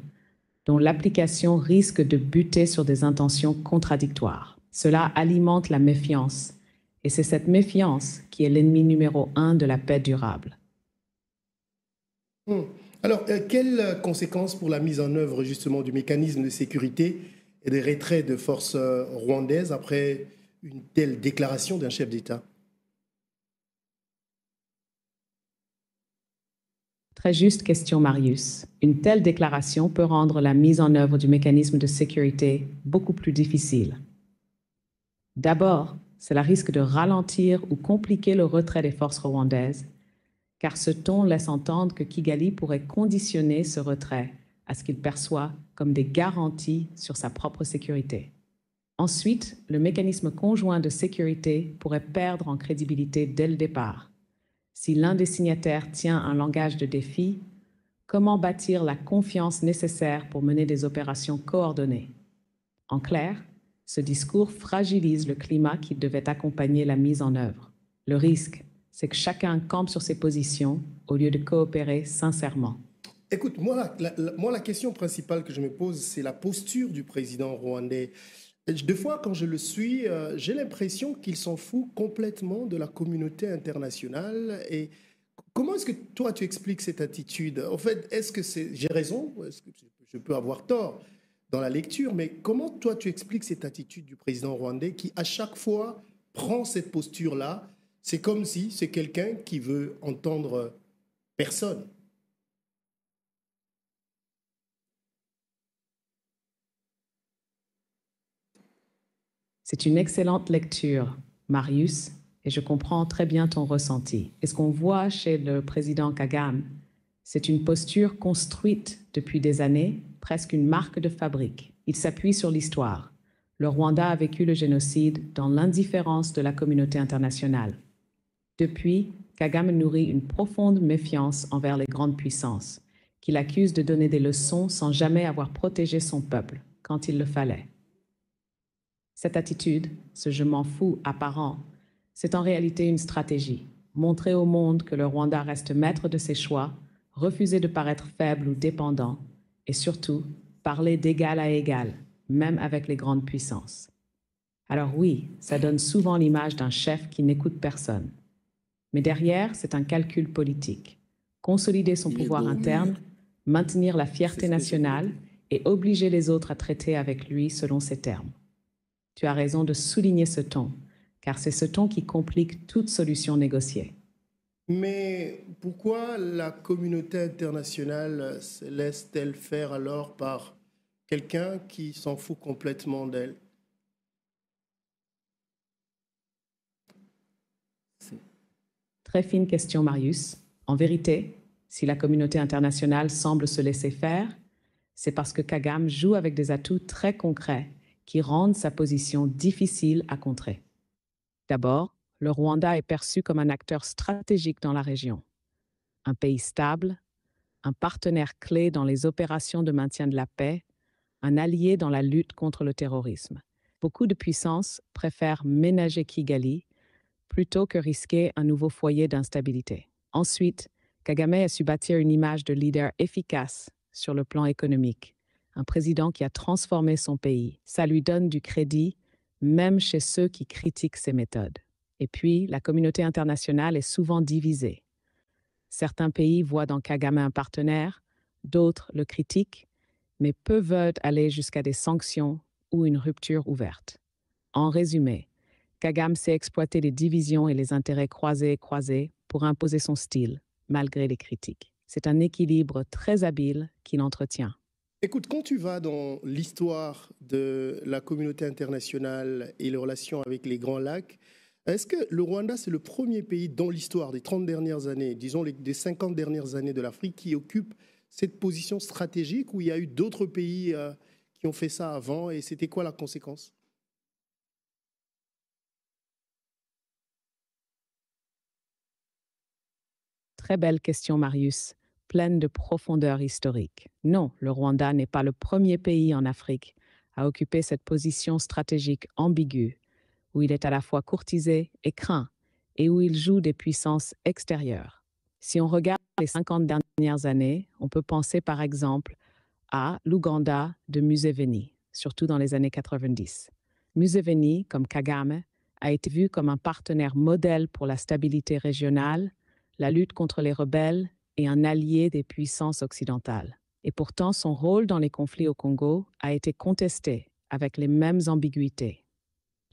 dont l'application risque de buter sur des intentions contradictoires. Cela alimente la méfiance, et c'est cette méfiance qui est l'ennemi numéro 1 de la paix durable. Alors, quelles conséquences pour la mise en œuvre justement du mécanisme de sécurité et des retraits de forces rwandaises après une telle déclaration d'un chef d'État? Très juste question, Marius. Une telle déclaration peut rendre la mise en œuvre du mécanisme de sécurité beaucoup plus difficile. D'abord, cela risque de ralentir ou compliquer le retrait des forces rwandaises, car ce ton laisse entendre que Kigali pourrait conditionner ce retrait à ce qu'il perçoit comme des garanties sur sa propre sécurité. Ensuite, le mécanisme conjoint de sécurité pourrait perdre en crédibilité dès le départ. Si l'un des signataires tient un langage de défi, comment bâtir la confiance nécessaire pour mener des opérations coordonnées? En clair, ce discours fragilise le climat qui devait accompagner la mise en œuvre. Le risque, c'est que chacun campe sur ses positions au lieu de coopérer sincèrement. Écoute, moi, la question principale que je me pose, c'est la posture du président rwandais. Des fois, quand je le suis, j'ai l'impression qu'il s'en fout complètement de la communauté internationale. Et comment est-ce que toi, tu expliques cette attitude? En fait, est-ce que j'ai raison? Est-ce que je peux avoir tort dans la lecture? Mais comment, toi, tu expliques cette attitude du président rwandais qui, à chaque fois, prend cette posture-là? C'est comme si c'est quelqu'un qui veut entendre personne. C'est une excellente lecture, Marius, et je comprends très bien ton ressenti. Et ce qu'on voit chez le président Kagame, c'est une posture construite depuis des années, presque une marque de fabrique. Il s'appuie sur l'histoire. Le Rwanda a vécu le génocide dans l'indifférence de la communauté internationale. Depuis, Kagame nourrit une profonde méfiance envers les grandes puissances, qu'il accuse de donner des leçons sans jamais avoir protégé son peuple quand il le fallait. Cette attitude, ce « je m'en fous » apparent, c'est en réalité une stratégie. Montrer au monde que le Rwanda reste maître de ses choix, refuser de paraître faible ou dépendant, et surtout, parler d'égal à égal, même avec les grandes puissances. Alors oui, ça donne souvent l'image d'un chef qui n'écoute personne. Mais derrière, c'est un calcul politique. Consolider son pouvoir interne, maintenir la fierté nationale et obliger les autres à traiter avec lui selon ses termes. Tu as raison de souligner ce ton, car c'est ce ton qui complique toute solution négociée. Mais pourquoi la communauté internationale se laisse-t-elle faire alors par quelqu'un qui s'en fout complètement d'elle? Très fine question, Marius. En vérité, si la communauté internationale semble se laisser faire, c'est parce que Kagame joue avec des atouts très concrets qui rendent sa position difficile à contrer. D'abord, le Rwanda est perçu comme un acteur stratégique dans la région. Un pays stable, un partenaire clé dans les opérations de maintien de la paix, un allié dans la lutte contre le terrorisme. Beaucoup de puissances préfèrent ménager Kigali plutôt que risquer un nouveau foyer d'instabilité. Ensuite, Kagame a su bâtir une image de leader efficace sur le plan économique, un président qui a transformé son pays. Ça lui donne du crédit, même chez ceux qui critiquent ses méthodes. Et puis, la communauté internationale est souvent divisée. Certains pays voient dans Kagame un partenaire, d'autres le critiquent, mais peu veulent aller jusqu'à des sanctions ou une rupture ouverte. En résumé, Kagame sait exploiter les divisions et les intérêts croisés pour imposer son style, malgré les critiques. C'est un équilibre très habile qu'il entretient. Écoute, quand tu vas dans l'histoire de la communauté internationale et les relations avec les Grands Lacs, est-ce que le Rwanda, c'est le premier pays dans l'histoire des 30 dernières années, disons des 50 dernières années de l'Afrique, qui occupe cette position stratégique, où il y a eu d'autres pays qui ont fait ça avant, et c'était quoi la conséquence? Très belle question, Marius, pleine de profondeur historique. Non, le Rwanda n'est pas le premier pays en Afrique à occuper cette position stratégique ambiguë, où il est à la fois courtisé et craint, et où il joue des puissances extérieures. Si on regarde les 50 dernières années, on peut penser par exemple à l'Ouganda de Museveni, surtout dans les années 90. Museveni, comme Kagame, a été vu comme un partenaire modèle pour la stabilité régionale, la lutte contre les rebelles et un allié des puissances occidentales. Et pourtant, son rôle dans les conflits au Congo a été contesté avec les mêmes ambiguïtés.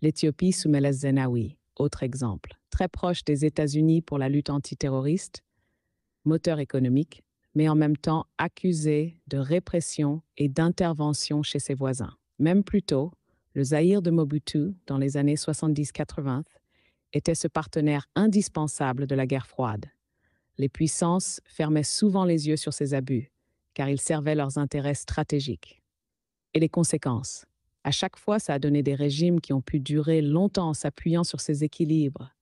L'Éthiopie sous Meles Zenawi, autre exemple, très proche des États-Unis pour la lutte antiterroriste, moteur économique, mais en même temps accusé de répression et d'intervention chez ses voisins. Même plus tôt, le Zaïre de Mobutu, dans les années 70-80, était ce partenaire indispensable de la guerre froide. Les puissances fermaient souvent les yeux sur ces abus, car ils servaient leurs intérêts stratégiques. Et les conséquences? À chaque fois, ça a donné des régimes qui ont pu durer longtemps en s'appuyant sur ces équilibres.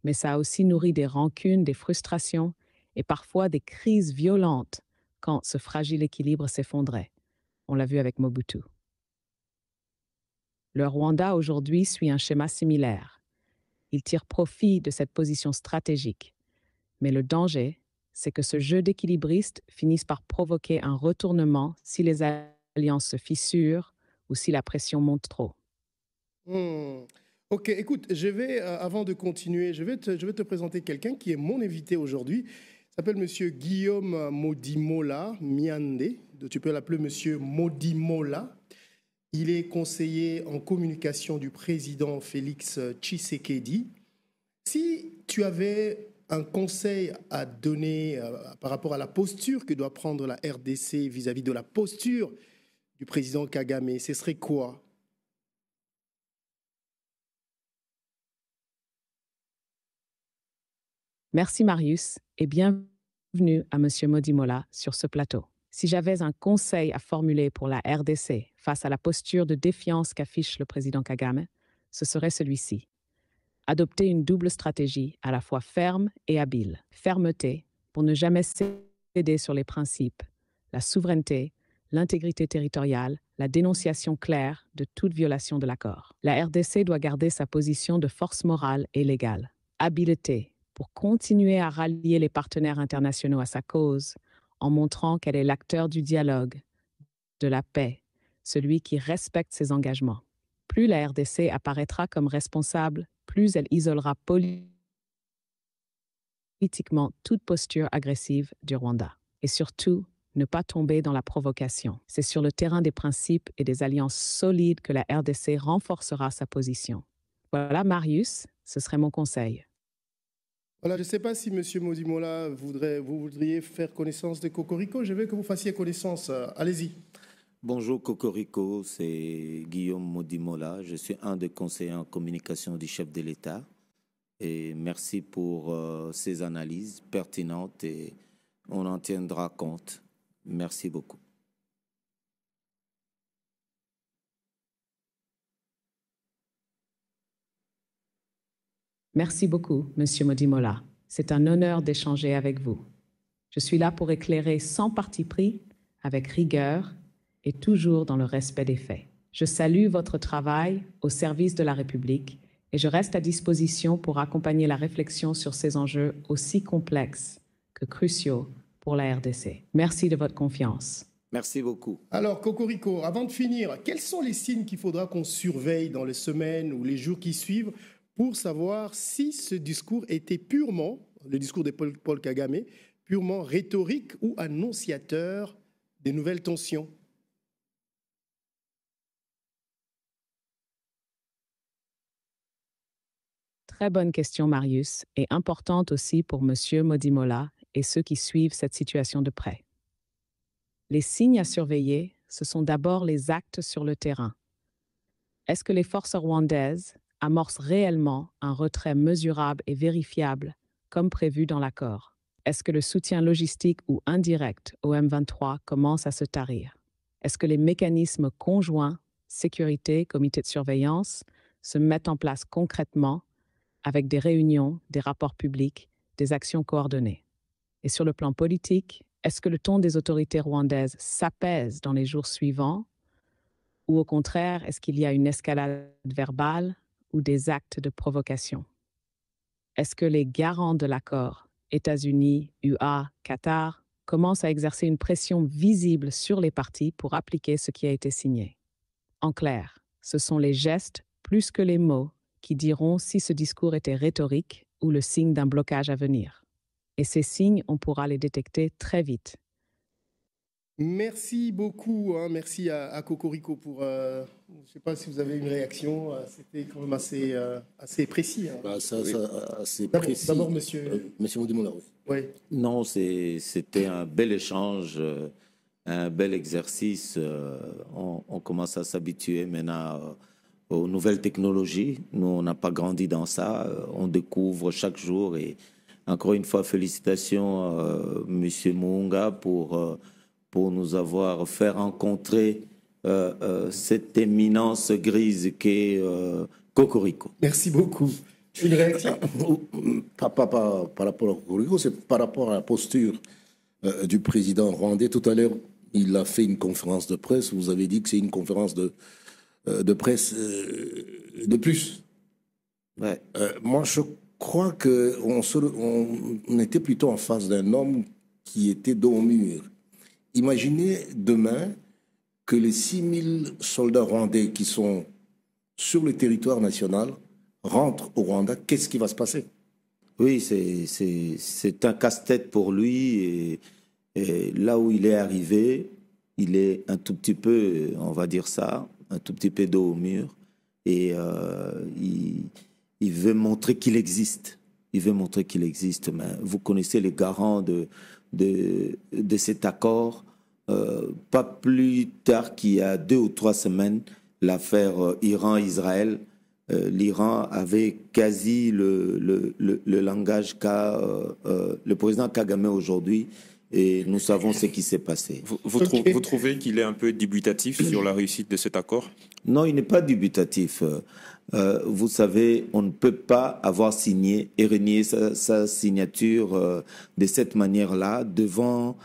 Mais ça a aussi nourri des rancunes, des frustrations et parfois des crises violentes quand ce fragile équilibre s'effondrait. On l'a vu avec Mobutu. Le Rwanda aujourd'hui suit un schéma similaire. Il tire profit de cette position stratégique. Mais le danger, c'est que ce jeu d'équilibriste finisse par provoquer un retournement si les alliances se fissurent ou si la pression monte trop. Ok, écoute, avant de continuer, je vais te présenter quelqu'un qui est mon invité aujourd'hui. Il s'appelle Monsieur Guillaume Modimola Miande. Tu peux l'appeler Monsieur Modimola. Il est conseiller en communication du président Félix Tshisekedi. Si tu avais un conseil à donner par rapport à la posture que doit prendre la RDC vis-à-vis de la posture du président Kagame, ce serait quoi? Merci Marius et bienvenue à M. Modimola sur ce plateau. Si j'avais un conseil à formuler pour la RDC face à la posture de défiance qu'affiche le président Kagame, ce serait celui-ci. Adopter une double stratégie à la fois ferme et habile. Fermeté pour ne jamais céder sur les principes, la souveraineté, l'intégrité territoriale, la dénonciation claire de toute violation de l'accord. La RDC doit garder sa position de force morale et légale. Habileté pour continuer à rallier les partenaires internationaux à sa cause en montrant qu'elle est l'acteur du dialogue, de la paix, celui qui respecte ses engagements. Plus la RDC apparaîtra comme responsable, plus elle isolera politiquement toute posture agressive du Rwanda. Et surtout, ne pas tomber dans la provocation. C'est sur le terrain des principes et des alliances solides que la RDC renforcera sa position. Voilà, Marius, ce serait mon conseil. Voilà, je ne sais pas si M. Modimola vous voudriez faire connaissance de Cocorico. Je veux que vous fassiez connaissance. Allez-y. Bonjour Cocorico, c'est Guillaume Modimola. Je suis un des conseillers en communication du chef de l'État. Et merci pour ces analyses pertinentes et on en tiendra compte. Merci beaucoup. Merci beaucoup, Monsieur Modimola. C'est un honneur d'échanger avec vous. Je suis là pour éclairer sans parti pris, avec rigueur et toujours dans le respect des faits. Je salue votre travail au service de la République et je reste à disposition pour accompagner la réflexion sur ces enjeux aussi complexes que cruciaux pour la RDC. Merci de votre confiance. Merci beaucoup. Alors, Cocorico, avant de finir, quels sont les signes qu'il faudra qu'on surveille dans les semaines ou les jours qui suivent pour savoir si ce discours était purement, le discours de Paul Kagame, purement rhétorique ou annonciateur des nouvelles tensions? Très bonne question, Marius, et importante aussi pour M. Modimola et ceux qui suivent cette situation de près. Les signes à surveiller, ce sont d'abord les actes sur le terrain. Est-ce que les forces rwandaises amorcent réellement un retrait mesurable et vérifiable, comme prévu dans l'accord? Est-ce que le soutien logistique ou indirect au M23 commence à se tarir? Est-ce que les mécanismes conjoints, sécurité, comité de surveillance, se mettent en place concrètement avec des réunions, des rapports publics, des actions coordonnées? Et sur le plan politique, est-ce que le ton des autorités rwandaises s'apaise dans les jours suivants? Ou au contraire, est-ce qu'il y a une escalade verbale ou des actes de provocation? Est-ce que les garants de l'accord, États-Unis, UA, Qatar, commencent à exercer une pression visible sur les parties pour appliquer ce qui a été signé? En clair, ce sont les gestes plus que les mots qui diront si ce discours était rhétorique ou le signe d'un blocage à venir. Et ces signes, on pourra les détecter très vite. Merci beaucoup, hein. Merci à Cocorico pour... je ne sais pas si vous avez une réaction, c'était quand même assez précis. Hein. Assez précis. D'abord, monsieur Modimola. Oui. Non, c'était un bel échange, un bel exercice. On commence à s'habituer maintenant aux nouvelles technologies. Nous, on n'a pas grandi dans ça. On découvre chaque jour. Et encore une fois, félicitations monsieur Muunga pour nous avoir fait rencontrer cette éminence grise qu'est Cocorico. Merci beaucoup. Une réaction? Par rapport à Cocorico, c'est par rapport à la posture du président rwandais. Tout à l'heure, il a fait une conférence de presse. Vous avez dit que c'est une conférence de presse de plus. Ouais. Moi, je crois qu'on était plutôt en face d'un homme qui était dos au mur. Imaginez demain que les 6000 soldats rwandais qui sont sur le territoire national rentrent au Rwanda. Qu'est-ce qui va se passer? Oui, c'est un casse-tête pour lui. Et là où il est arrivé, il est un tout petit peu, on va dire ça, un tout petit peu dos au mur. Et il veut montrer qu'il existe. Il veut montrer qu'il existe. Mais vous connaissez les garants de cet accord. Pas plus tard qu'il y a 2 ou 3 semaines, l'affaire Iran-Israël, l'Iran avait quasi le langage qu'a le président Kagame aujourd'hui, et nous savons ce qui s'est passé. Vous trouvez qu'il est un peu dubitatif sur la réussite de cet accord? Non, il n'est pas dubitatif. Vous savez, on ne peut pas avoir signé et renier sa signature de cette manière-là devant...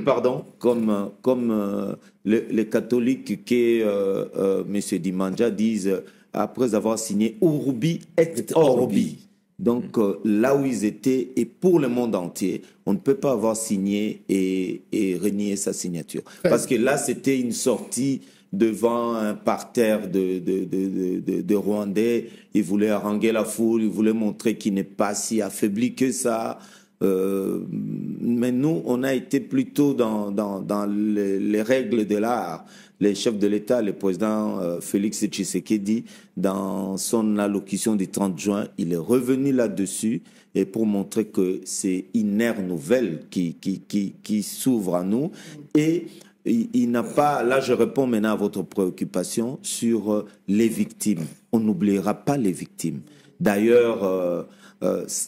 pardon, comme les catholiques que M. Dimanja disent, après avoir signé Urubi et Orbi. Donc là où ils étaient, et pour le monde entier, on ne peut pas avoir signé et renier sa signature. Parce que là, c'était une sortie devant un parterre de Rwandais. Il voulait haranguer la foule, il voulait montrer qu'il n'est pas si affaibli que ça. Mais nous, on a été plutôt dans les règles de l'art. Les chefs de l'État, le président Félix Tshisekedi, dans son allocution du 30 juin, il est revenu là-dessus, et pour montrer que c'est une ère nouvelle qui s'ouvre à nous. Et il n'a pas... Là, je réponds maintenant à votre préoccupation sur les victimes. On n'oubliera pas les victimes. D'ailleurs...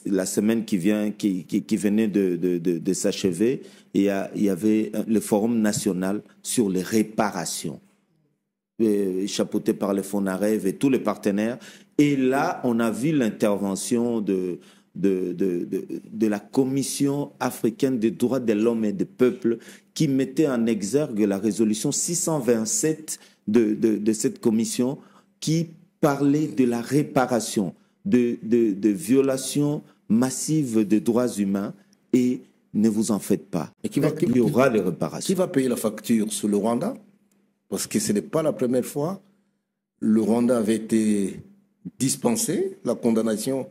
la semaine qui venait de s'achever, il y avait le Forum national sur les réparations, chapeauté par le FONAREV et tous les partenaires. Et là, on a vu l'intervention de la Commission africaine des droits de l'homme et des peuples, qui mettait en exergue la résolution 627 de cette commission, qui parlait de la réparation, de violations massives des droits humains, et ne vous en faites pas. Il y aura les réparations. Qui va payer la facture? C'est le Rwanda? Parce que ce n'est pas la première fois. Le Rwanda avait été dispensé, la condamnation,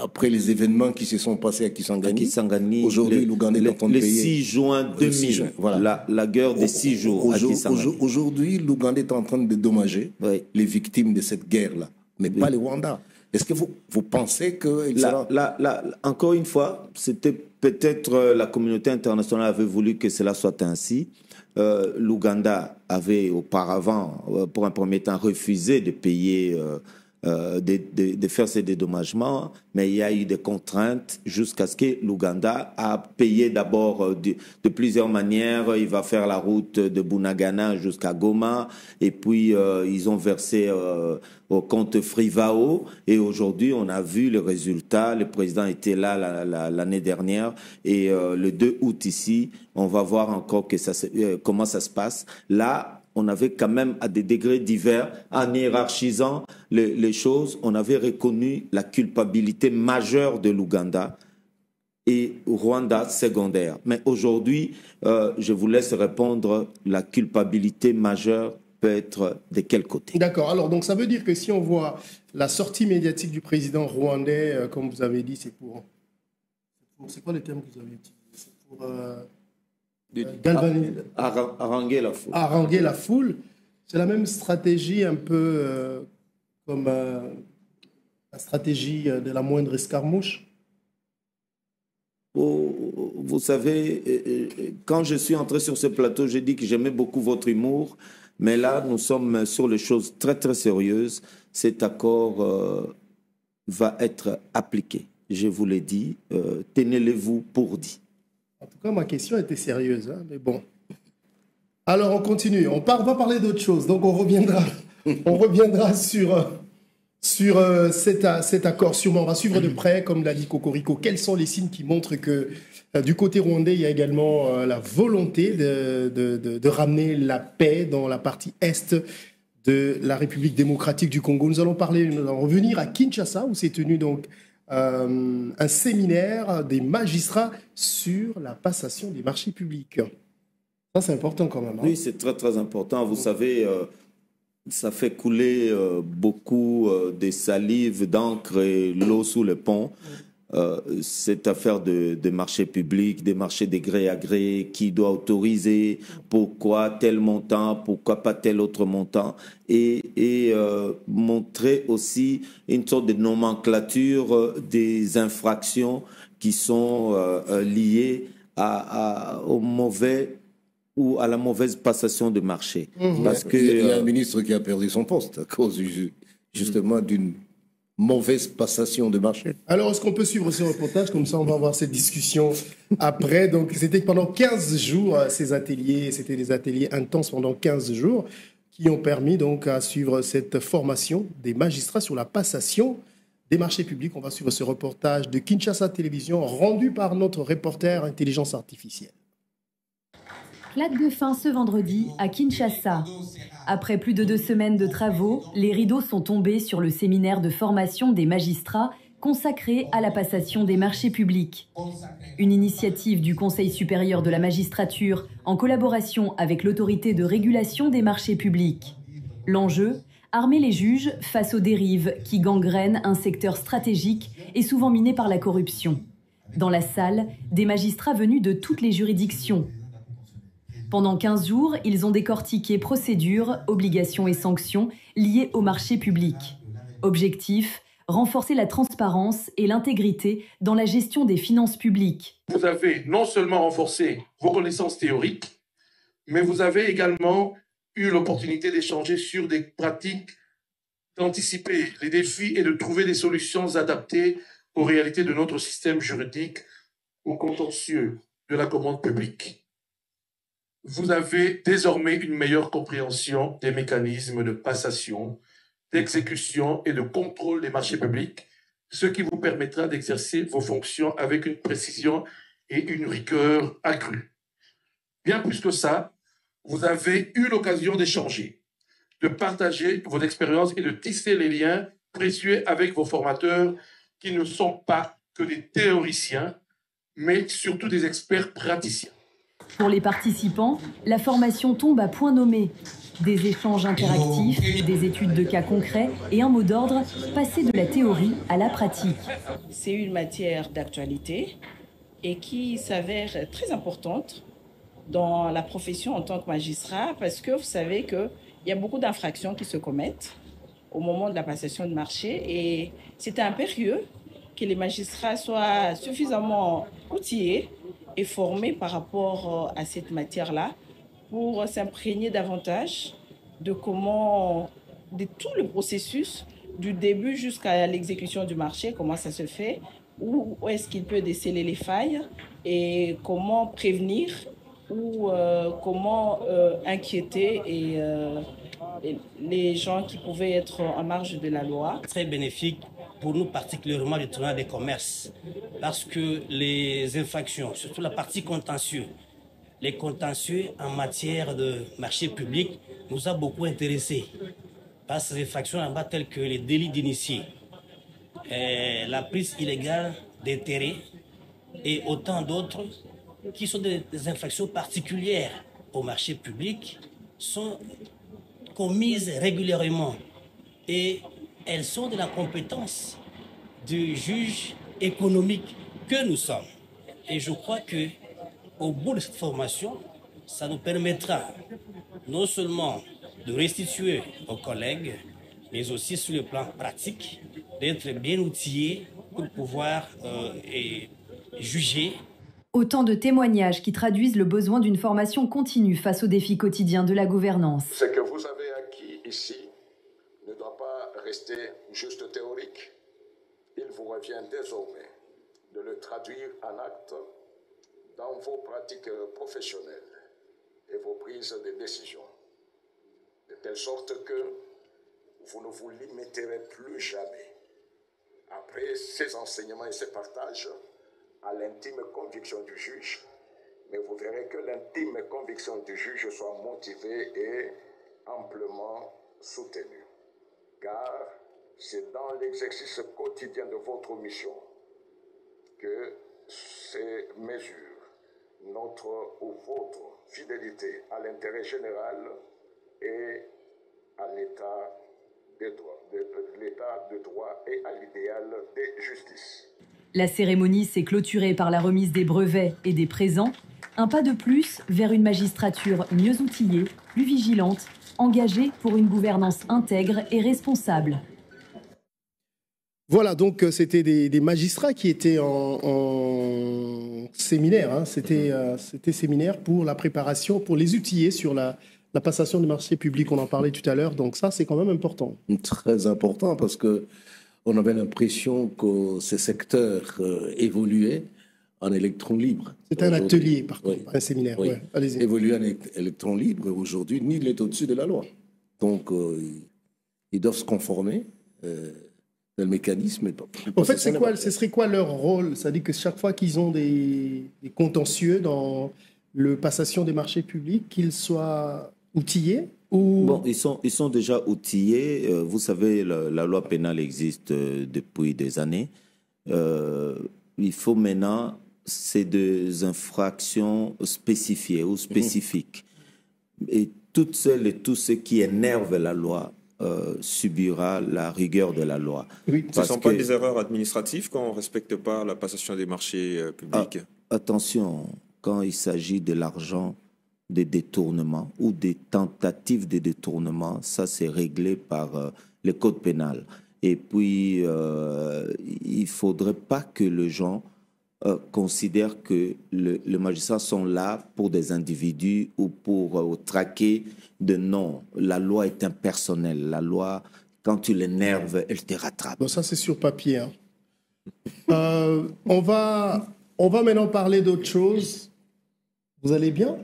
après les événements qui se sont passés à Kisangani. Aujourd'hui, l'Ouganda est en train de payer. Le 6 juin 2000, voilà. la guerre des 6 jours à Kisangani. Aujourd'hui, l'Ouganda est en train de dédommager les victimes de cette guerre-là. mais pas le Rwanda. Est-ce que vous pensez que... Encore une fois, c'était peut-être la communauté internationale avait voulu que cela soit ainsi. L'Ouganda avait auparavant, pour un premier temps, refusé de payer, de faire ces dédommagements, mais il y a eu des contraintes jusqu'à ce que l'Ouganda a payé d'abord de plusieurs manières. Il va faire la route de Bunagana jusqu'à Goma, et puis ils ont versé au compte Frivao, et aujourd'hui on a vu le résultat. Le président était là l'année dernière, et le 2 août ici, on va voir encore comment ça se passe. Là, on avait quand même, à des degrés divers, en hiérarchisant les choses, on avait reconnu la culpabilité majeure de l'Ouganda et Rwanda secondaire. Mais aujourd'hui, je vous laisse répondre, la culpabilité majeure peut être de quel côté? D'accord. Alors, donc ça veut dire que si on voit la sortie médiatique du président rwandais, comme vous avez dit, c'est pour... C'est quoi le terme que vous avez utilisé? C'est pour... haranguer la foule. Haranguer la foule. C'est la même stratégie un peu comme la stratégie de la moindre escarmouche. Vous savez, quand je suis entré sur ce plateau, j'ai dit que j'aimais beaucoup votre humour, mais là, nous sommes sur les choses très, très sérieuses. Cet accord va être appliqué. Je vous l'ai dit, tenez-le-vous pour dit. En tout cas, ma question était sérieuse, hein, mais bon. Alors, on continue. On va parler d'autre chose. Donc, on reviendra sur cet accord. Sûrement, on va suivre de près, comme l'a dit Cocorico. Quels sont les signes qui montrent que du côté rwandais, il y a également la volonté de ramener la paix dans la partie est de la République démocratique du Congo. Nous allons revenir à Kinshasa, où s'est tenu donc un séminaire des magistrats sur la passation des marchés publics. Ça, c'est important quand même. Hein? Oui, c'est très, très important. Vous savez, ça fait couler beaucoup de salive, d'encre et l'eau sous le pont. Cette affaire de marché public, des marchés de gré à gré, qui doit autoriser, pourquoi tel montant, pourquoi pas tel autre montant, et montrer aussi une sorte de nomenclature des infractions qui sont liées au mauvais ou à la mauvaise passation de marché. Parce qu'il y a un ministre qui a perdu son poste à cause justement d'une mauvaise passation de marché. Alors, est-ce qu'on peut suivre ce reportage? Comme ça, on va avoir cette discussion après. Donc, c'était pendant 15 jours, ces ateliers. C'était des ateliers intenses pendant 15 jours qui ont permis donc à suivre cette formation des magistrats sur la passation des marchés publics. On va suivre ce reportage de Kinshasa Télévision rendu par notre reporter intelligence artificielle. Claque de fin ce vendredi à Kinshasa. Après plus de 2 semaines de travaux, les rideaux sont tombés sur le séminaire de formation des magistrats consacré à la passation des marchés publics. Une initiative du Conseil supérieur de la magistrature en collaboration avec l'autorité de régulation des marchés publics. L'enjeu, armer les juges face aux dérives qui gangrènent un secteur stratégique et souvent miné par la corruption. Dans la salle, des magistrats venus de toutes les juridictions. Pendant 15 jours, ils ont décortiqué procédures, obligations et sanctions liées au marché public. Objectif, renforcer la transparence et l'intégrité dans la gestion des finances publiques. Vous avez non seulement renforcé vos connaissances théoriques, mais vous avez également eu l'opportunité d'échanger sur des pratiques, d'anticiper les défis et de trouver des solutions adaptées aux réalités de notre système juridique, au contentieux de la commande publique. Vous avez désormais une meilleure compréhension des mécanismes de passation, d'exécution et de contrôle des marchés publics, ce qui vous permettra d'exercer vos fonctions avec une précision et une rigueur accrues. Bien plus que ça, vous avez eu l'occasion d'échanger, de partager vos expériences et de tisser les liens précieux avec vos formateurs qui ne sont pas que des théoriciens, mais surtout des experts praticiens. Pour les participants, la formation tombe à point nommé. Des échanges interactifs, des études de cas concrets et un mot d'ordre, passer de la théorie à la pratique. C'est une matière d'actualité et qui s'avère très importante dans la profession en tant que magistrat parce que vous savez qu'il y a beaucoup d'infractions qui se commettent au moment de la passation de marché. Et c'était impérieux que les magistrats soient suffisamment outillés et formés par rapport à cette matière-là pour s'imprégner davantage de tout le processus, du début jusqu'à l'exécution du marché, comment ça se fait, où est-ce qu'il peut déceler les failles et comment prévenir ou comment inquiéter les gens qui pouvaient être en marge de la loi. Très bénéfique pour nous particulièrement du tribunal des commerces parce que les infractions, surtout la partie contentieux, les contentieux en matière de marché public nous a beaucoup intéressés par ces infractions là-bas telles que les délits d'initiés, la prise illégale des terrains et autant d'autres qui sont des infractions particulières au marché public sont commises régulièrement et elles sont de la compétence du juge économique que nous sommes. Et je crois que au bout de cette formation, ça nous permettra non seulement de restituer aux collègues, mais aussi sur le plan pratique, d'être bien outillés pour pouvoir juger. Autant de témoignages qui traduisent le besoin d'une formation continue face aux défis quotidiens de la gouvernance. Ce que vous avez acquis ici ne doit pas rester juste théorique. Il vous revient désormais de le traduire en actes dans vos pratiques professionnelles et vos prises de décision, de telle sorte que vous ne vous limiterez plus jamais, après ces enseignements et ces partages, à l'intime conviction du juge, mais vous verrez que l'intime conviction du juge soit motivée et amplement soutenue. Car c'est dans l'exercice quotidien de votre mission que ces mesures, notre ou votre fidélité à l'intérêt général et à l'état de droit et à l'idéal de justice. La cérémonie s'est clôturée par la remise des brevets et des présents, un pas de plus vers une magistrature mieux outillée, plus vigilante, engagée pour une gouvernance intègre et responsable. Voilà, donc c'était des magistrats qui étaient en séminaire. Hein. C'était séminaire pour la préparation, pour les outiller sur la passation des marchés publics. On en parlait tout à l'heure, donc ça, c'est quand même important. Très important, parce qu'on avait l'impression que ces secteurs évoluaient en électron libre. C'était un atelier, par contre, un séminaire. Oui. Ouais, allez-y. Évoluer en électron libre, aujourd'hui, nul n'est au-dessus de la loi. Donc, ils doivent se conformer. Le mécanisme. En fait, ce serait quoi leur rôle? C'est-à-dire que chaque fois qu'ils ont des contentieux dans la passation des marchés publics, qu'ils soient outillés ou... Bon, ils sont déjà outillés. Vous savez, la loi pénale existe depuis des années. Il faut maintenant, c'est des infractions spécifiées ou spécifiques. Et toutes celles et tous ceux qui énervent la loi subira la rigueur de la loi. Oui, ce ne sont pas des erreurs administratives quand on ne respecte pas la passation des marchés publics. Attention, quand il s'agit de l'argent des détournements ou des tentatives de détournement, ça c'est réglé par le code pénal. Et puis, il ne faudrait pas que les gens considèrent que les magistrats sont là pour des individus ou pour traquer de non. La loi est impersonnelle. La loi, quand tu l'énerves, elle te rattrape. Bon, ça, c'est sur papier. Hein. On va maintenant parler d'autre chose. Vous allez bien?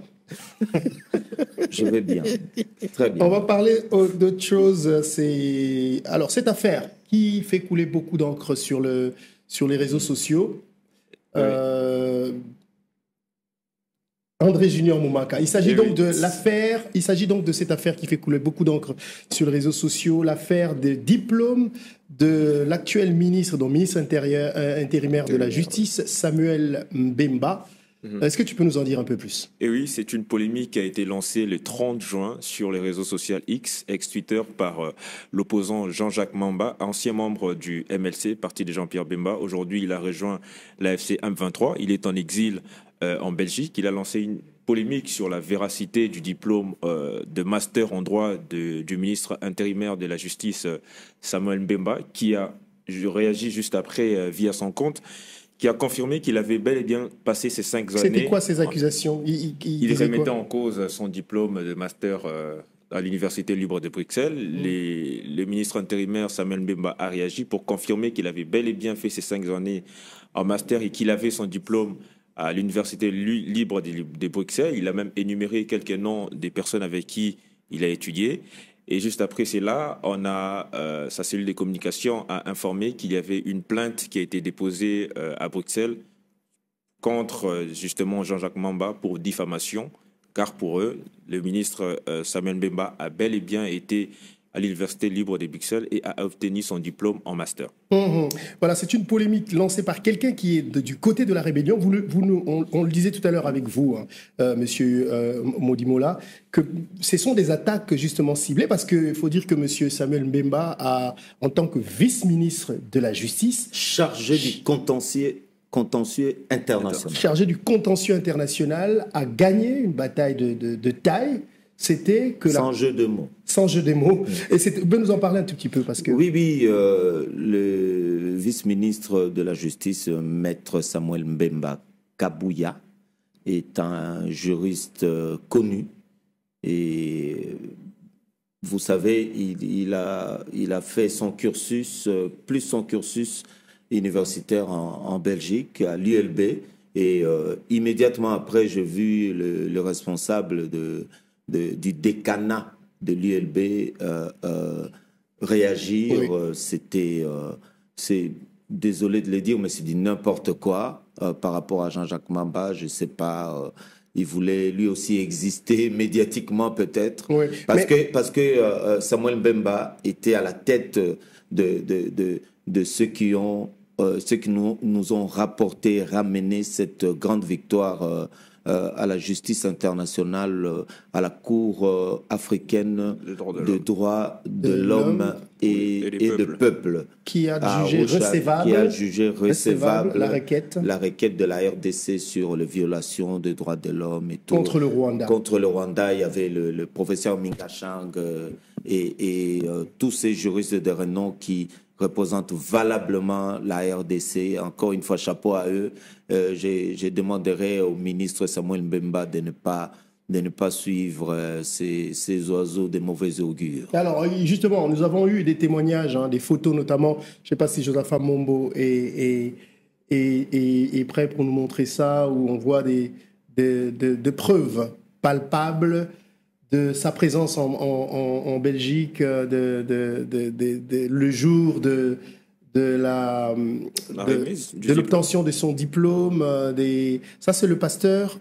Je vais bien. Très bien. On va parler d'autre chose. Alors, cette affaire qui fait couler beaucoup d'encre sur les réseaux sociaux. André Junior Moumaka. Il s'agit donc de cette affaire qui fait couler beaucoup d'encre sur les réseaux sociaux, l'affaire des diplômes de l'actuel ministre intérimaire de la Justice, Samuel Mbemba. Est-ce que tu peux nous en dire un peu plus? Et oui, c'est une polémique qui a été lancée le 30 juin sur les réseaux sociaux X, ex-Twitter, par l'opposant Jean-Jacques Mamba, ancien membre du MLC, parti de Jean-Pierre Bemba. Aujourd'hui, il a rejoint l'AFC M23. Il est en exil en Belgique. Il a lancé une polémique sur la véracité du diplôme de master en droit du ministre intérimaire de la Justice, Samuel Mbemba, qui a réagi juste après via son compte, qui a confirmé qu'il avait bel et bien passé ces 5 années. C'était quoi ces accusations? Il remettait en cause son diplôme de master à l'Université libre de Bruxelles. Le ministre intérimaire Samuel Mbemba a réagi pour confirmer qu'il avait bel et bien fait ces 5 années en master et qu'il avait son diplôme à l'Université libre de Bruxelles. Il a même énuméré quelques noms des personnes avec qui il a étudié. Et juste après cela, on a sa cellule de communication a informé qu'il y avait une plainte qui a été déposée à Bruxelles contre justement Jean-Jacques Mamba pour diffamation, car pour eux, le ministre Samuel Mbemba a bel et bien été à l'Université libre de Bruxelles et a obtenu son diplôme en master. Voilà, c'est une polémique lancée par quelqu'un qui est du côté de la rébellion. On le disait tout à l'heure avec vous, monsieur Modimola, que ce sont des attaques justement ciblées, parce qu'il faut dire que monsieur Samuel Mbemba a, en tant que vice-ministre de la Justice, chargé du contentieux international. Chargé du contentieux international, a gagné une bataille de taille. C'était que sans jeu de mots. Sans jeu de mots. Et vous pouvez nous en parler un tout petit peu parce que... Oui, le vice-ministre de la Justice, maître Samuel Mbemba Kabouya, est un juriste connu. Et vous savez, il a fait son cursus, plus son cursus universitaire en Belgique, à l'ULB. Et immédiatement après, j'ai vu le responsable du décanat de l'ULB réagir. Oui. C'est désolé de le dire, mais c'est du n'importe quoi par rapport à Jean-Jacques Mamba. Je ne sais pas, il voulait lui aussi exister médiatiquement peut-être. Oui, parce que Samuel Mbemba était à la tête de ceux qui nous ont ramené cette grande victoire à la justice internationale, à la Cour africaine de droits de l'homme et de peuple, qui a jugé recevable la requête de la RDC sur les violations des droits de l'homme et tout. Contre le Rwanda. Contre le Rwanda, il y avait le professeur Mingachang et tous ces juristes de renom qui représentent valablement la RDC. Encore une fois, chapeau à eux. Je demanderai au ministre Samuel Mbemba de ne pas suivre ces oiseaux de mauvais augure. Alors, justement, nous avons eu des témoignages, des photos notamment. Je ne sais pas si Josapha Mombo est prêt pour nous montrer ça, où on voit des preuves palpables de sa présence en Belgique, le jour de l'obtention de son diplôme. Ça, c'est le pasteur.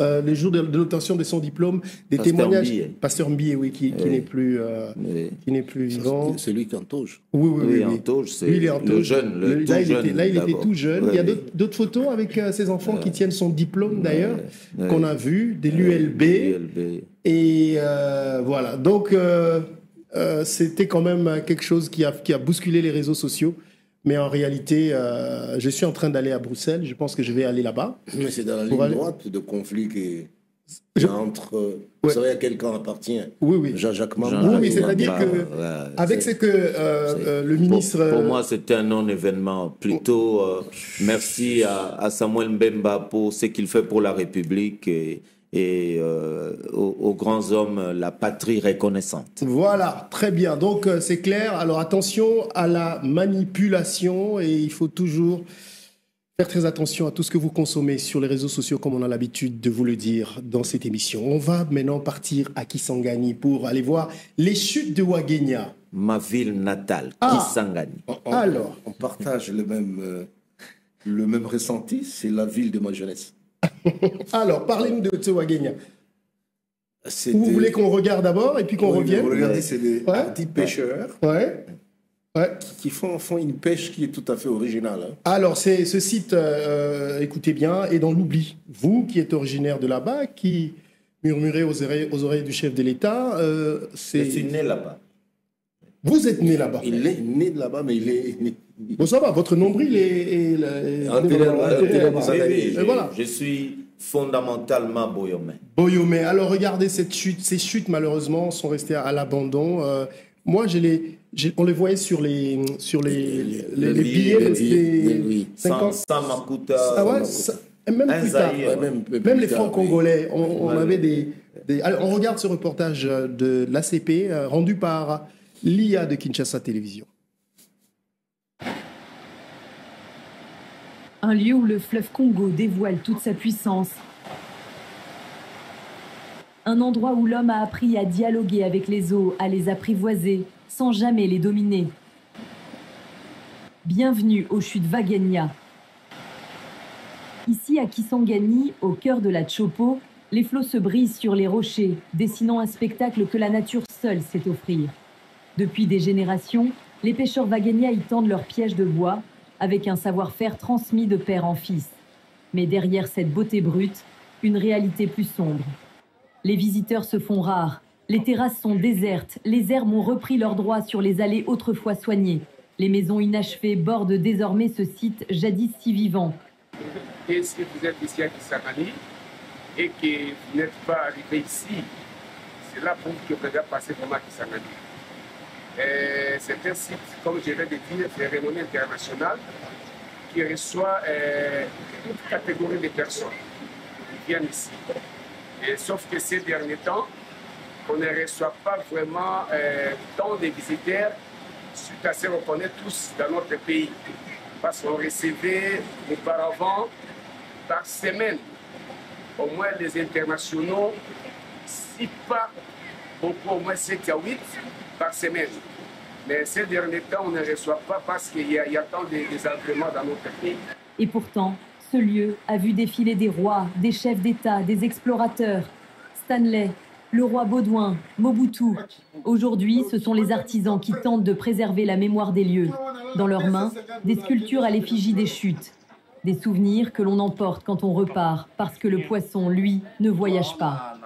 Le jour de l'obtention de son diplôme, des témoignages. Pasteur Mbié, oui, qui n'est plus vivant. C'est lui qui en touche. Oui. En touche, c'est le jeune. Là, il était tout jeune. Il y a d'autres photos avec ses enfants qui tiennent son diplôme, d'ailleurs, qu'on a vu, de l'ULB. Et voilà. Donc, c'était quand même quelque chose qui a bousculé les réseaux sociaux. Mais en réalité, je suis en train d'aller à Bruxelles. Je pense que je vais aller là-bas. Mais c'est dans la ligne droite de conflit entre... Vous savez à quel camp appartient Jean-Jacques Mamba. Oui, mais c'est-à-dire qu'avec ce que le ministre... Pour moi, c'était un non-événement. Plutôt, merci à Samuel Mbemba pour ce qu'il fait pour la République et aux grands hommes, la patrie reconnaissante. Voilà, très bien. Donc, c'est clair. Alors, attention à la manipulation et il faut toujours faire très attention à tout ce que vous consommez sur les réseaux sociaux, comme on a l'habitude de vous le dire dans cette émission. On va maintenant partir à Kisangani pour aller voir les chutes de Ouagenia. Ma ville natale, Kisangani. Alors, on partage le même ressenti, c'est la ville de ma jeunesse. Alors, parlez-nous de Ouagenia. Vous voulez qu'on regarde d'abord et puis qu'on revienne? Regardez, c'est des petits pêcheurs qui font une pêche qui est tout à fait originale. Alors, ce site, écoutez bien, est dans l'oubli. Vous, qui êtes originaire de là-bas, qui murmurez aux oreilles du chef de l'État, Je suis né là-bas. Vous êtes né là-bas. Il est né là-bas, mais il est... Bon, ça va, votre nombril est Voilà. Je suis fondamentalement Boyomé. Boyomé. Alors regardez cette chute. Ces chutes malheureusement sont restées à l'abandon. Moi, on les voyait sur les billets. 50 Makuta. Ah ouais, même plus tard. Même les francs congolais. On avait des... Alors, on regarde ce reportage de l'ACP rendu par l'IA de Kinshasa Télévision. Un lieu où le fleuve Congo dévoile toute sa puissance. Un endroit où l'homme a appris à dialoguer avec les eaux, à les apprivoiser, sans jamais les dominer. Bienvenue aux chutes Wagenya. Ici, à Kisangani, au cœur de la Tshopo, les flots se brisent sur les rochers, dessinant un spectacle que la nature seule sait offrir. Depuis des générations, les pêcheurs Wagenya y tendent leurs pièges de bois, avec un savoir-faire transmis de père en fils. Mais derrière cette beauté brute, une réalité plus sombre. Les visiteurs se font rares, les terrasses sont désertes, les herbes ont repris leurs droits sur les allées autrefois soignées. Les maisons inachevées bordent désormais ce site jadis si vivant. Et si vous êtes ici à Kisangani et que vous n'êtes pas arrivé ici, c'est là pour que vous devez passer vraiment à Kisangani. C'est un site, comme je viens de dire, de renommée internationale qui reçoit toute catégorie de personnes qui viennent ici. Sauf que ces derniers temps, on ne reçoit pas vraiment tant de visiteurs suite à ce qu'on connaît tous dans notre pays. Parce qu'on recevait auparavant par semaine au moins les internationaux, si pas beaucoup, au moins 7 à 8 par semaine. Mais ces derniers temps, on ne reçoit pas parce qu'il y a tant de désencrements dans notre pays. Et pourtant, ce lieu a vu défiler des rois, des chefs d'État, des explorateurs. Stanley, le roi Baudouin, Mobutu. Aujourd'hui, ce sont les artisans qui tentent de préserver la mémoire des lieux. Dans leurs mains, des sculptures à l'effigie des chutes. Des souvenirs que l'on emporte quand on repart, parce que le poisson, lui, ne voyage pas.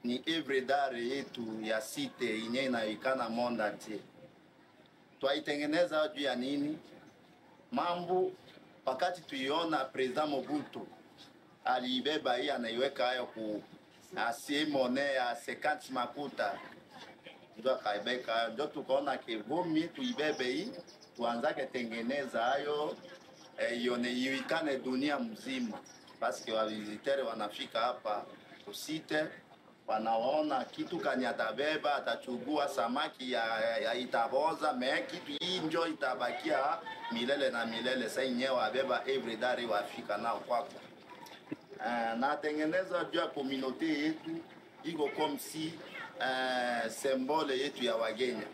Ni œuvre d'art yetu ya site yenye inayoikana monde entier. Twaitengeneza juu ya nini? Mambo wakati tuiona President Mobutu aliibeba hii anaiweka hayo ku asimone ya 50 makuta ndio akaibeka hayo, ndio tukaona kivumi tuibebe hii tuanzake tengeneza hayo ionekane dunia mzima, basi wa visiteri wanafika hapa kusite wanaona kitu kani atabeba, atachugua samaki ya itaboza, me kitu hii njo itabakia milele na milele. Sasa yenyewe abeba every day wafika nao kwako. Na tengeneza juu ya community yetu iko comme si symbole yetu ya Wagenya.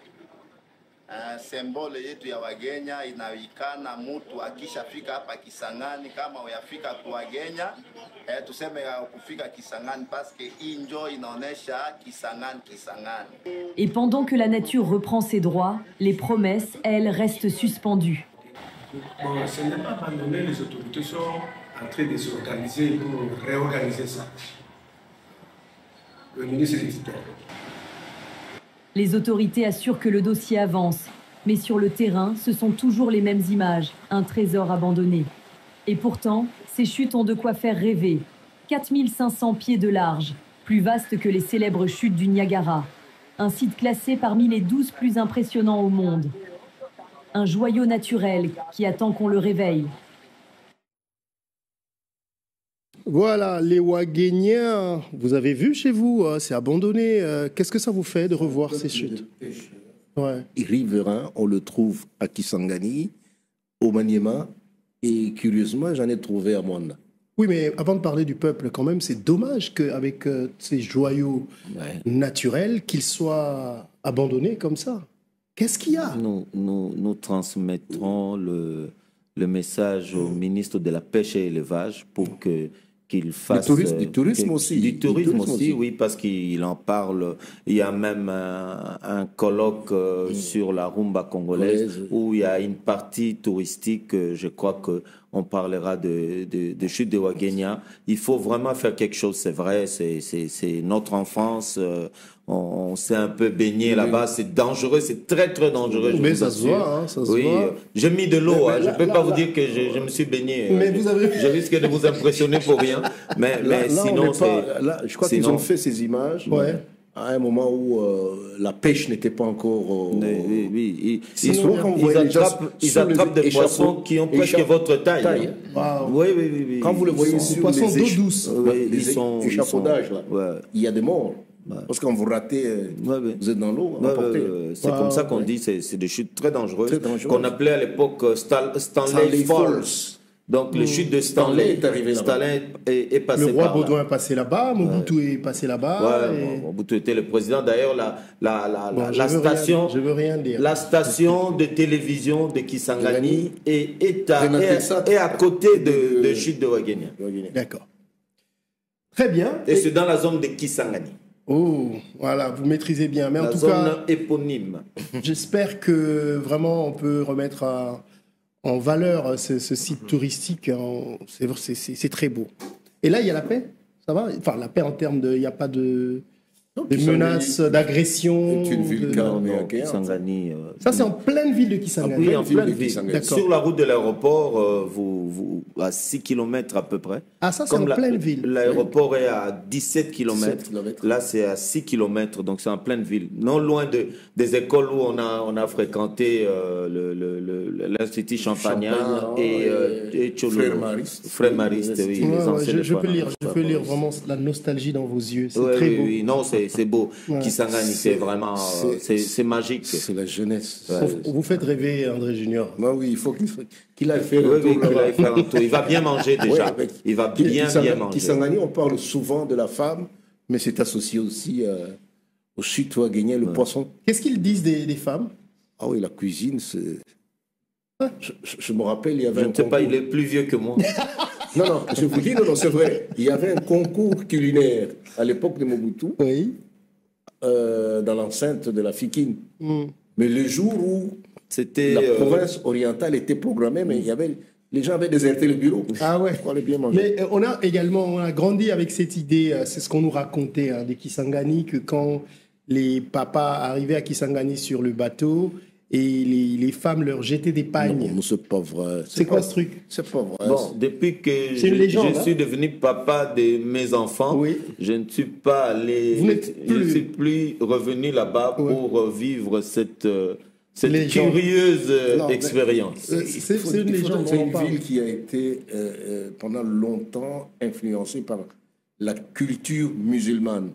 Symbole yetu ya Wagenya inaikana mtu akishafika hapa Kisangani, kama uyafika kwa Wagenya tuseme kufika Kisangani parce que injo inaonesha Kisangani. Et pendant que la nature reprend ses droits, les promesses, elles, restent suspendues. Bon, ce n'est pas abandonné, les autorités sont en train de s'organiser pour réorganiser ça. Le ministre est dit. Les autorités assurent que le dossier avance, mais sur le terrain, ce sont toujours les mêmes images, un trésor abandonné. Et pourtant, ces chutes ont de quoi faire rêver. 4500 pieds de large, plus vaste que les célèbres chutes du Niagara. Un site classé parmi les 12 plus impressionnants au monde. Un joyau naturel qui attend qu'on le réveille. Voilà, les Wagenya, vous avez vu chez vous, c'est abandonné. Qu'est-ce que ça vous fait de revoir ces chutes? Ouais. Riverain, on le trouve à Kisangani, au Maniema, et curieusement, j'en ai trouvé à Mwanda. Oui, mais avant de parler du peuple, quand même, c'est dommage qu'avec ces joyaux naturels, qu'ils soient abandonnés comme ça. Qu'est-ce qu'il y a? Nous transmettrons le message au ministre de la Pêche et l'Élevage pour qu'il fasse... Du tourisme aussi, oui, parce qu'il en parle. Il y a même un colloque sur la rumba congolaise où il y a une partie touristique. Je crois on parlera de chute de Ouagenia. Il faut vraiment faire quelque chose, c'est vrai, c'est notre enfance. On s'est un peu baigné là-bas, c'est dangereux, c'est très très dangereux. Mais ça se voit, hein, ça se voit. J'ai mis de l'eau, je ne peux pas vous dire que je me suis baigné. Mais vous avez... Je risque de vous impressionner pour rien. Mais sinon, je crois qu'ils ont fait ces images. Ouais. À un moment où la pêche n'était pas encore... Oui. Ils attrapent des poissons qui ont presque votre taille. Wow. Oui. Quand vous le voyez sur poissons d'eau douce, les échafaudages, il y a des morts. Parce que quand vous ratez, vous êtes dans l'eau. C'est comme ça qu'on dit, c'est des chutes très dangereuses, qu'on appelait à l'époque Stanley Falls. Donc, les chutes de Stanley est arrivé là-bas. Stanley est passé le roi par Baudouin est passé là-bas, Mobutu est passé là-bas. Mobutu était le président. D'ailleurs, la station, je veux rien dire. La station de télévision de Kisangani est à côté de chute de Ouagenia. D'accord. Très bien. Et c'est dans la zone de Kisangani. Oh, voilà, vous maîtrisez bien. Mais en tout cas, la zone éponyme. J'espère que vraiment on peut remettre en valeur ce site touristique. C'est très beau. Et là, il y a la paix. Ça va? Enfin, la paix en termes de... Il n'y a pas de menaces, d'agression. C'est une ville Kisangani. Ça, c'est en pleine ville de Kisangani. Oui, en pleine ville. Sur la route de l'aéroport, à 6 km à peu près. Ah, ça, c'est en pleine ville. L'aéroport est à 17 km. Là, c'est à 6 km, donc c'est en pleine ville. Non loin des écoles où on a fréquenté l'Institut Champagnat et Frère Mariste, oui. Je peux lire vraiment la nostalgie dans vos yeux. C'est très beau. Oui, non, c'est beau. Kisangani, c'est vraiment... C'est magique. C'est la jeunesse. Vous faites rêver André Junior. Oui, il faut qu'il aille faire un tour. Il va bien manger déjà. Il va bien manger. Kisangani, on parle souvent de la femme, mais c'est associé aussi au chute Ouagenia, le poisson. Qu'est-ce qu'ils disent des femmes? Ah oui, la cuisine, c'est... Je me rappelle, il y avait Je ne sais pas, il est plus vieux que moi. Non, je vous dis, non, c'est vrai. Il y avait un concours culinaire à l'époque de Mobutu, dans l'enceinte de la Fikine. Mais le jour où la province orientale était programmée, mais les gens avaient déserté le bureau. Ah ouais. Pour aller bien manger. Mais on a grandi avec cette idée, c'est ce qu'on nous racontait des Kisangani, que quand les papas arrivaient à Kisangani sur le bateau, et les femmes leur jetaient des pagnes. Non, c'est pas vrai. C'est quoi ce truc? C'est pas vrai. Bon, depuis que je suis devenu papa de mes enfants, je ne suis pas allé... Je ne suis plus revenu là-bas pour vivre cette curieuse expérience. C'est une légende. C'est une ville qui a été pendant longtemps influencée par la culture musulmane.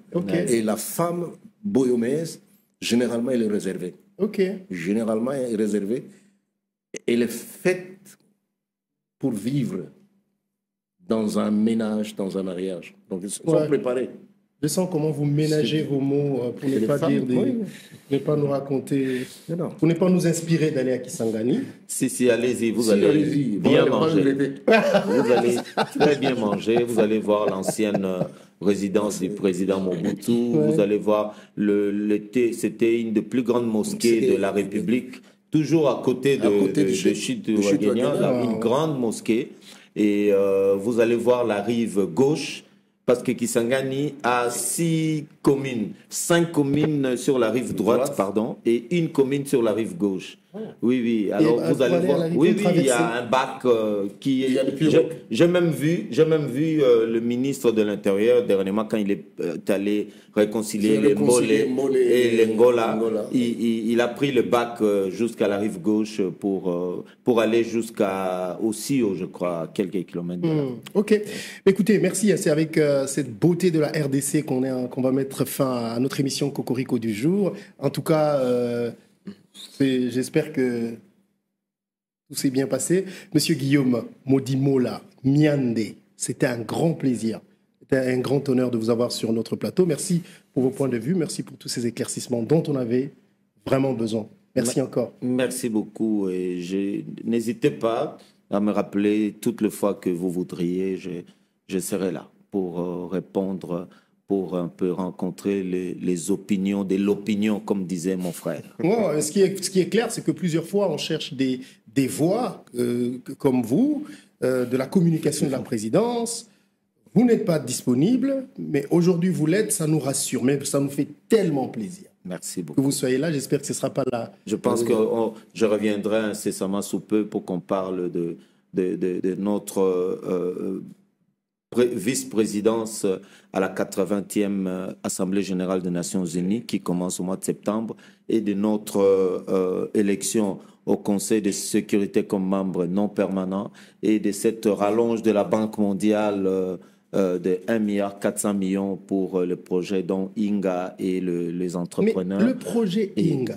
Et la femme boyomaise, généralement, elle est réservée. Généralement, elle est réservée. Elle est faite pour vivre dans un ménage, dans un mariage. Donc, ils sont préparés. Je sens comment vous ménagez vos mots pour ne pas dire ne pas nous raconter, pour ne pas nous inspirer d'aller à Kisangani. Si, allez-y, vous allez bien manger. Vous allez très bien manger, vous allez voir l'ancienne résidence du président Mobutu, vous allez voir, c'était une des plus grandes mosquées de la République, toujours à côté de chute de Ouagenia, une grande mosquée, et vous allez voir la rive gauche, parce que Kisangani a 5 communes sur la rive droite, et une commune sur la rive gauche. Oui. Alors vous allez voir. Oui, il y a un bac qui est. J'ai même vu le ministre de l'Intérieur dernièrement quand il est allé réconcilier les Mbolé et l'Angola. Il a pris le bac jusqu'à la rive gauche pour aller jusqu'à Osio, je crois, à quelques kilomètres. Ok. Écoutez, merci. C'est avec cette beauté de la RDC qu'on va mettre fin à notre émission Cocorico du jour. En tout cas. J'espère que tout s'est bien passé. Monsieur Guillaume Modimola Miande, c'était un grand plaisir. C'était un grand honneur de vous avoir sur notre plateau. Merci pour vos points de vue. Merci pour tous ces éclaircissements dont on avait vraiment besoin. Merci encore. Merci beaucoup. Et n'hésitez pas à me rappeler toutes les fois que vous voudriez. Je serai là pour répondre, pour un peu rencontrer les opinions de l'opinion, comme disait mon frère. Ce qui est clair, c'est que plusieurs fois, on cherche des voix comme vous, de la communication de la présidence. Vous n'êtes pas disponible, mais aujourd'hui vous l'êtes, ça nous rassure, mais ça nous fait tellement plaisir. Merci beaucoup. Que vous soyez là, j'espère que ce ne sera pas là. Je pense que je reviendrai incessamment sous peu pour qu'on parle de notre vice-présidence à la 80e Assemblée générale des Nations Unies qui commence au mois de septembre et de notre élection au Conseil de sécurité comme membre non permanent et de cette rallonge de la Banque mondiale de 1,4 milliard pour le projet dont Inga et les entrepreneurs. Mais le projet Inga.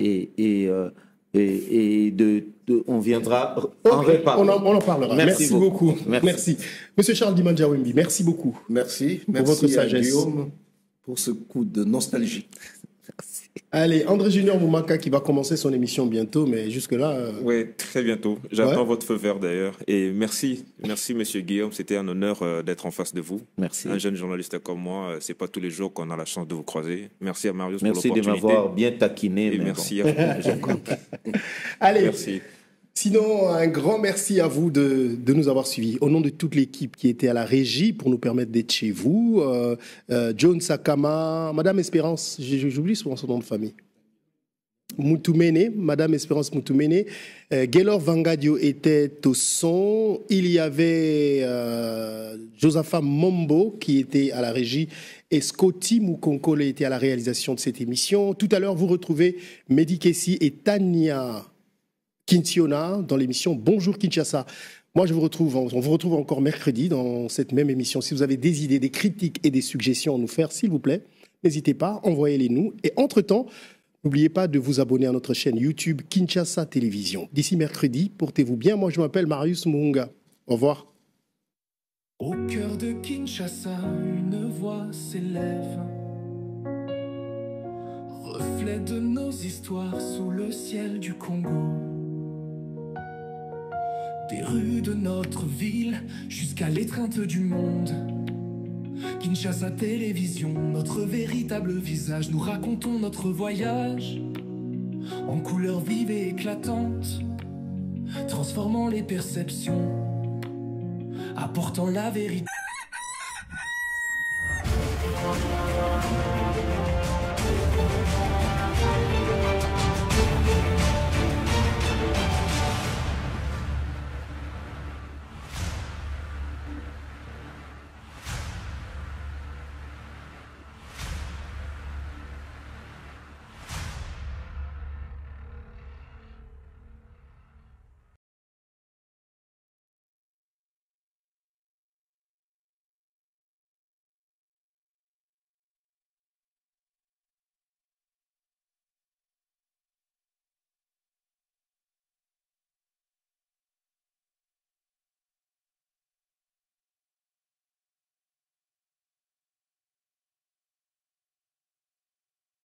On viendra en reparler. On en parlera. Merci beaucoup. Merci. Monsieur Charles Dimandja Wembi, merci beaucoup. Merci. Pour votre sagesse. Guillaume pour ce coup de nostalgie. Merci. Allez, André Junior Moumaka qui va commencer son émission bientôt, mais jusque-là... Oui, très bientôt. J'attends votre feu vert d'ailleurs. Et merci, monsieur Guillaume. C'était un honneur d'être en face de vous. Merci. Un jeune journaliste comme moi, c'est pas tous les jours qu'on a la chance de vous croiser. Merci à Marius pour l'opportunité. Merci de m'avoir bien taquiné. Et merci à vous. Allez, merci. Sinon, un grand merci à vous de nous avoir suivis. Au nom de toute l'équipe qui était à la régie pour nous permettre d'être chez vous, John Sakama, Madame Espérance, j'oublie souvent son nom de famille, Moutoumene, Madame Espérance Moutoumene, Gaylor Vangadio était au son, il y avait Josapha Mombo qui était à la régie et Scotty Moukonkole était à la réalisation de cette émission. Tout à l'heure, vous retrouvez Mehdi Kessi et Tania Kintiona dans l'émission Bonjour Kinshasa. Moi, on vous retrouve encore mercredi dans cette même émission. Si vous avez des idées, des critiques et des suggestions à nous faire, s'il vous plaît, n'hésitez pas, envoyez-les nous. Et entre-temps, n'oubliez pas de vous abonner à notre chaîne YouTube Kinshasa Télévision. D'ici mercredi, portez-vous bien. Moi, je m'appelle Marius Muhunga. Au revoir. Au cœur de Kinshasa, une voix s'élève. Reflet de nos histoires sous le ciel du Congo. Des rues de notre ville jusqu'à l'étreinte du monde. Kinshasa Télévision, notre véritable visage. Nous racontons notre voyage en couleurs vives et éclatantes, transformant les perceptions, apportant la vérité.